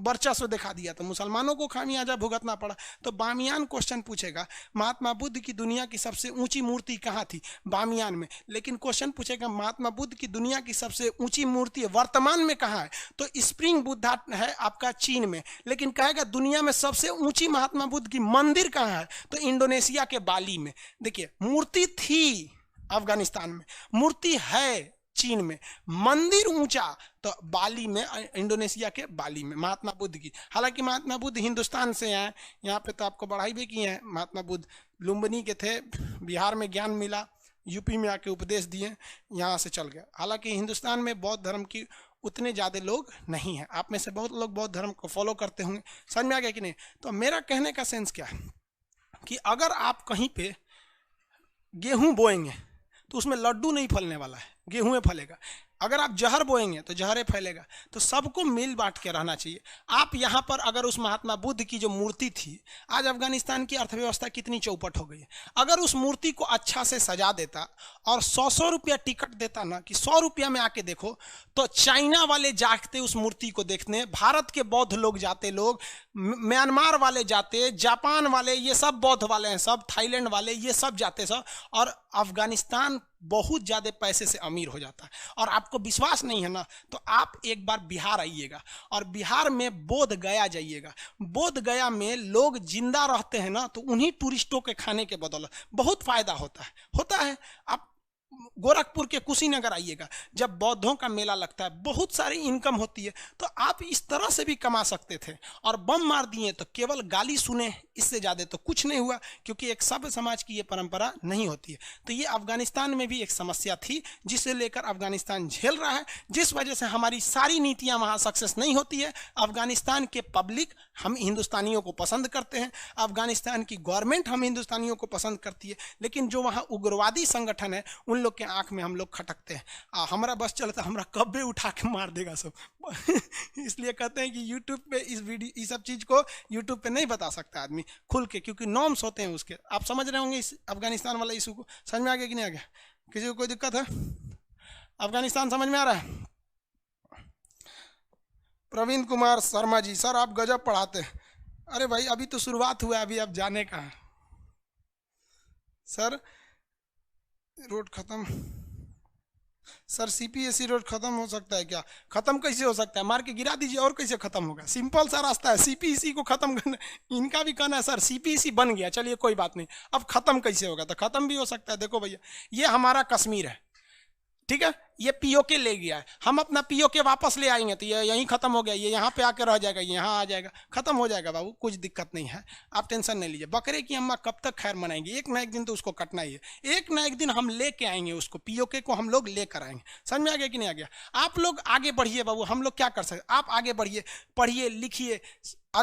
वर्चस्व दिखा दिया तो मुसलमानों को खामियाजा भुगतना पड़ा। तो बामियान क्वेश्चन पूछेगा महात्मा बुद्ध की दुनिया की सबसे ऊंची मूर्ति कहाँ थी, बामियान में। लेकिन क्वेश्चन पूछेगा महात्मा बुद्ध की दुनिया की सबसे ऊंची मूर्ति वर्तमान में कहाँ है, तो स्प्रिंग बुद्धा है आपका चीन में। लेकिन कहेगा दुनिया में सबसे ऊंची महात्मा बुद्ध की मंदिर कहाँ है, तो इंडोनेशिया के बाली में। देखिए मूर्ति थी अफगानिस्तान में, मूर्ति है चीन में, मंदिर ऊंचा तो बाली में, इंडोनेशिया के बाली में महात्मा बुद्ध की। हालांकि महात्मा बुद्ध हिंदुस्तान से हैं, यहाँ पे तो आपको बढ़ाई भी की है। महात्मा बुद्ध लुम्बिनी के थे, बिहार में ज्ञान मिला, यूपी में आके उपदेश दिए, यहाँ से चल गया। हालांकि हिंदुस्तान में बौद्ध धर्म की उतने ज़्यादा लोग नहीं हैं। आप में से बहुत लोग बौद्ध धर्म को फॉलो करते होंगे, समझ में आ गया कि नहीं। तो मेरा कहने का सेंस क्या है कि अगर आप कहीं पे गेहूं बोएंगे तो उसमें लड्डू नहीं फलने वाला है, गेहूं फलेगा। अगर आप जहर बोएंगे तो जहरे फैलेगा। तो सबको मिल बांट के रहना चाहिए। आप यहाँ पर अगर उस महात्मा बुद्ध की जो मूर्ति थी, आज अफगानिस्तान की अर्थव्यवस्था कितनी चौपट हो गई है, अगर उस मूर्ति को अच्छा से सजा देता और 100 रुपया टिकट देता ना कि 100 रुपया में आके देखो, तो चाइना वाले जाते उस मूर्ति को देखने, भारत के बौद्ध लोग जाते, लोग म्यांमार वाले जाते, जापान वाले, ये सब बौद्ध वाले हैं सब, थाईलैंड वाले, ये सब जाते सब, और अफगानिस्तान बहुत ज़्यादा पैसे से अमीर हो जाता है। और आपको विश्वास नहीं है ना, तो आप एक बार बिहार आइएगा और बिहार में बोध गया जाइएगा। बोध गया में लोग जिंदा रहते हैं ना, तो उन्हीं टूरिस्टों के खाने के बदौलत बहुत फायदा होता है। आप गोरखपुर के कुशीनगर आइएगा, जब बौद्धों का मेला लगता है बहुत सारी इनकम होती है, तो आप इस तरह से भी कमा सकते थे। और बम मार दिए तो केवल गाली सुने, इससे ज़्यादा तो कुछ नहीं हुआ, क्योंकि एक सभ्य समाज की ये परंपरा नहीं होती है। तो ये अफगानिस्तान में भी एक समस्या थी जिसे लेकर अफगानिस्तान झेल रहा है, जिस वजह से हमारी सारी नीतियाँ वहाँ सक्सेस नहीं होती है। अफगानिस्तान के पब्लिक हम हिंदुस्तानियों को पसंद करते हैं, अफगानिस्तान की गवर्नमेंट हम हिंदुस्तानियों को पसंद करती है, लेकिन जो वहाँ उग्रवादी संगठन है उन लोग के आंख में हम लोग खटकते हैं। हमारा बस चलता, हमारा कब्बे उठा के मार देगा सब। इसलिए कहते हैं कि यूट्यूब पे इस वीडियो, इस सब चीज़ को यूट्यूब पे नहीं बता सकता आदमी खुल के, क्योंकि नॉर्म्स होते हैं उसके। आप समझ रहे होंगे इस अफगानिस्तान वाला इशू को, समझ में आ गया कि नहीं आ गया? किसी को कोई दिक्कत है? अफगानिस्तान समझ में आ रहा है? प्रवीण कुमार शर्मा जी, सर आप गजब पढ़ाते हैं। अरे भाई अभी तो शुरुआत हुआ है, अभी आप जाने का है। सर रोड खत्म, सर सीपीएससी रोड खत्म हो सकता है क्या? खत्म कैसे हो सकता है? मार के गिरा दीजिए, और कैसे खत्म होगा? सिंपल सा रास्ता है, सीपीएससी को खत्म करना। इनका भी कहना है सर सीपीएससी बन गया, चलिए कोई बात नहीं, अब खत्म कैसे होगा? तो खत्म भी हो सकता है। देखो भैया, ये हमारा कश्मीर है, ठीक है, ये पीओके ले गया है, हम अपना पीओके वापस ले आएंगे तो ये यहीं खत्म हो गया, ये यहाँ पे आके रह जाएगा, यहाँ आ जाएगा, खत्म हो जाएगा बाबू, कुछ दिक्कत नहीं है, आप टेंशन नहीं लीजिए। बकरे की अम्मा कब तक खैर मनाएंगे? एक ना एक दिन तो उसको कटना ही है, एक ना एक दिन हम लेके आएंगे उसको, पीओके को हम लोग लेकर आएंगे। समझ में आ गया कि नहीं आ गया? आप लोग आगे बढ़िए बाबू, हम लोग क्या कर सकते? आप आगे बढ़िए, पढ़िए लिखिए,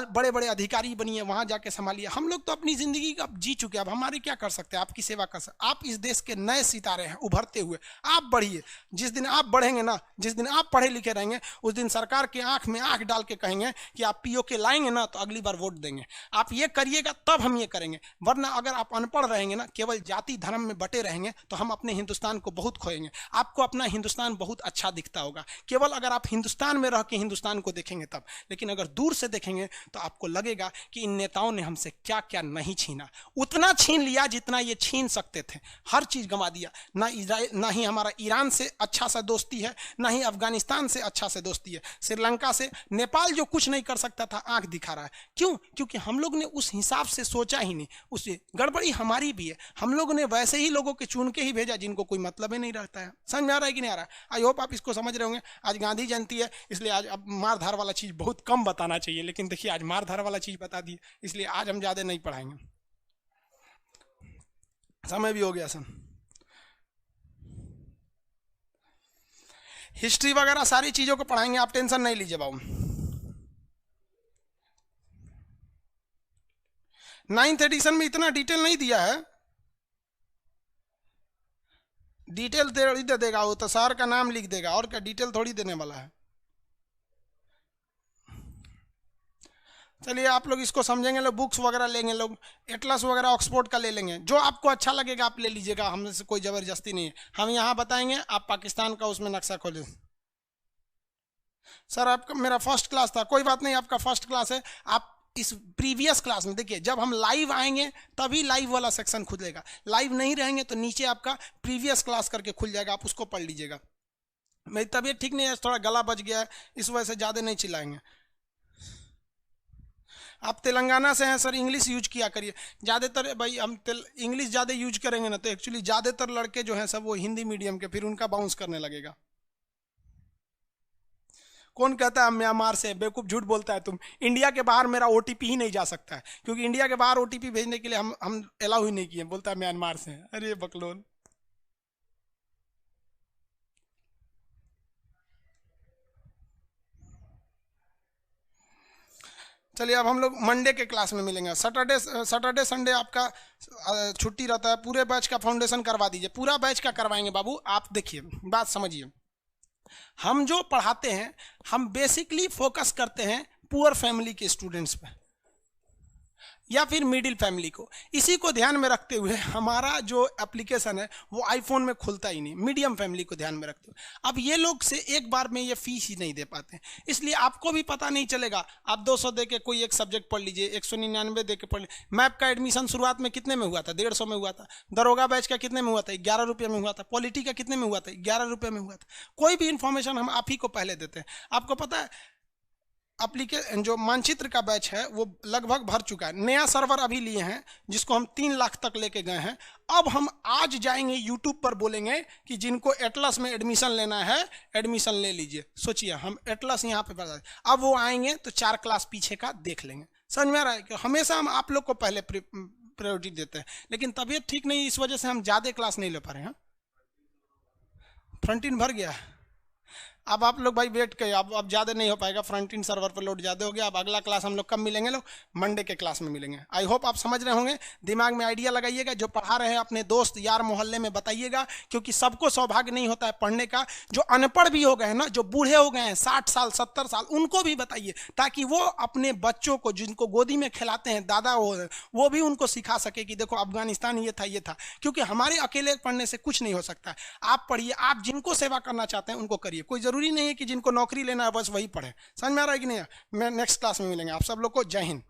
बड़े बड़े अधिकारी बनिए, वहां जाके संभालिए। हम लोग तो अपनी जिंदगी का जी चुके, अब हमारे क्या कर सकते हैं, आपकी सेवा कर सकते। आप इस देश के नए सितारे हैं उभरते हुए, आप बढ़िए। जिस दिन आप बढ़ेंगे ना, जिस दिन आप पढ़े लिखे रहेंगे, उस दिन सरकार के आंख में आंख डाल के कहेंगे कि आप पीओके लाएंगे ना तो अगली बार वोट देंगे, आप ये करिएगा तब हम ये करेंगे। वरना अगर आप अनपढ़ रहेंगे ना, केवल जाति धर्म में बटे रहेंगे, तो हम अपने हिंदुस्तान को बहुत खोएंगे। आपको अपना हिंदुस्तान बहुत अच्छा दिखता होगा केवल अगर आप हिंदुस्तान में रह के हिंदुस्तान को देखेंगे तब, लेकिन अगर दूर से देखेंगे तो आपको लगेगा कि इन नेताओं ने हमसे क्या क्या नहीं छीना। उतना छीन लिया जितना ये छीन सकते थे, हर चीज गंवा दिया। ना ही हमारा ईरान से अच्छा सा दोस्ती है, ना ही अफगानिस्तान से अच्छा से दोस्ती है, श्रीलंका से, नेपाल जो कुछ नहीं कर सकता था आंख दिखा रहा है। क्यों? क्योंकि हम लोग ने उस हिसाब से सोचा ही नहीं। उससे गड़बड़ी हमारी भी है, हम लोग ने वैसे ही लोगों के चुन के ही भेजा जिनको कोई मतलब ही नहीं रहता है। समझ में आ रहा है कि नहीं आ रहा है? आई होप आप इसको समझ रहे होंगे। आज गांधी जयंती है, इसलिए आज अब मार धार वाला चीज बहुत कम बताना चाहिए, लेकिन देखिए आज मार धार वाला चीज बता दी, इसलिए आज हम ज्यादा नहीं पढ़ाएंगे, समय भी हो गया सर। हिस्ट्री वगैरह सारी चीजों को पढ़ाएंगे, आप टेंशन नहीं लीजिए बाबू। 9th एडिशन में इतना डिटेल नहीं दिया है, डिटेल दे देगा वो तो सर का नाम लिख देगा, और क्या डिटेल थोड़ी देने वाला है। चलिए आप लोग इसको समझेंगे, लोग बुक्स वगैरह लेंगे, लोग एटलस वगैरह ऑक्सफोर्ड का ले लेंगे, जो आपको अच्छा लगेगा आप ले लीजिएगा, हमसे से कोई जबरदस्ती नहीं है। हम यहाँ बताएंगे, आप पाकिस्तान का उसमें नक्शा खोलें। सर आपका मेरा फर्स्ट क्लास था, कोई बात नहीं, आपका फर्स्ट क्लास है। आप इस प्रीवियस क्लास में देखिए, जब हम लाइव आएंगे तभी लाइव वाला सेक्शन खुलेगा, लाइव नहीं रहेंगे तो नीचे आपका प्रीवियस क्लास करके खुल जाएगा, आप उसको पढ़ लीजिएगा। मेरी तबीयत ठीक नहीं है, थोड़ा गला बच गया है, इस वजह से ज़्यादा नहीं चिल्लाएंगे। आप तेलंगाना से हैं सर, इंग्लिश यूज किया करिए ज़्यादातर। भाई हम इंग्लिश ज़्यादा यूज करेंगे ना तो एक्चुअली ज़्यादातर लड़के जो हैं सब वो हिंदी मीडियम के, फिर उनका बाउंस करने लगेगा। कौन कहता है म्यांमार से? बेवकूफ़, झूठ बोलता है तुम। इंडिया के बाहर मेरा ओटीपी ही नहीं जा सकता है, क्योंकि इंडिया के बाहर ओटीपी भेजने के लिए हम अलाउ ही नहीं किए। बोलता है म्यांमार से। अरे बकलोल। चलिए अब हम लोग मंडे के क्लास में मिलेंगे। सैटरडे संडे आपका छुट्टी रहता है। पूरे बैच का फाउंडेशन करवा दीजिए, पूरा बैच का करवाएंगे बाबू। आप देखिए बात समझिए, हम जो पढ़ाते हैं हम बेसिकली फोकस करते हैं पुअर फैमिली के स्टूडेंट्स पे या फिर मिडिल फैमिली को। इसी को ध्यान में रखते हुए हमारा जो एप्लीकेशन है वो आईफोन में खुलता ही नहीं, मीडियम फैमिली को ध्यान में रखते हुए। अब ये लोग से एक बार में ये फीस ही नहीं दे पाते, इसलिए आपको भी पता नहीं चलेगा। आप 200 दे के कोई एक सब्जेक्ट पढ़ लीजिए, 199 दे के पढ़ लीजिए। मैप का एडमिशन शुरुआत में कितने में हुआ था? 150 में हुआ था। दरोगा बैच का कितने में हुआ था? 11 रुपये में हुआ था। पॉलिटी का कितने में हुआ था? 11 रुपये में हुआ था। कोई भी इंफॉर्मेशन हम आप ही को पहले देते हैं। आपको पता है जो मानचित्र का बैच है वो लगभग भर चुका है। नया सर्वर अभी लिए हैं जिसको हम 3 लाख तक लेके गए हैं। अब हम आज जाएंगे यूट्यूब पर बोलेंगे कि जिनको एटलस में एडमिशन लेना है एडमिशन ले लीजिए। सोचिए हम एटलस यहाँ पे बता, अब वो आएंगे तो 4 क्लास पीछे का देख लेंगे। समझ में आ रहा है कि हमेशा हम आप लोग को पहले प्रायोरिटी देते हैं, लेकिन तबीयत ठीक नहीं इस वजह से हम ज़्यादा क्लास नहीं ले पा रहे हैं। फ्रंट इन भर गया है। अब आप लोग भाई वेट करिए, अब ज़्यादा नहीं हो पाएगा, फ्रंट इन सर्वर पर लोड ज़्यादा हो गया। अब अगला क्लास हम लोग कब मिलेंगे? लोग मंडे के क्लास में मिलेंगे। आई होप आप समझ रहे होंगे। दिमाग में आइडिया लगाइएगा, जो पढ़ा रहे हैं अपने दोस्त यार मोहल्ले में बताइएगा, क्योंकि सबको सौभाग्य नहीं होता है पढ़ने का। जो अनपढ़ भी हो गए हैं ना, जो बूढ़े हो गए हैं 60 साल 70 साल, उनको भी बताइए ताकि वो अपने बच्चों को जिनको गोदी में खिलाते हैं दादा वो भी उनको सिखा सके कि देखो अफगानिस्तान ये था। क्योंकि हमारे अकेले पढ़ने से कुछ नहीं हो सकता। आप पढ़िए, आप जिनको सेवा करना चाहते हैं उनको करिए। कोई ज़रूरी नहीं है कि जिनको नौकरी लेना है बस वही पढ़े। समझ में आ रहा है कि नहीं? मैं नेक्स्ट क्लास में मिलेंगे। आप सब लोग को जय हिंद।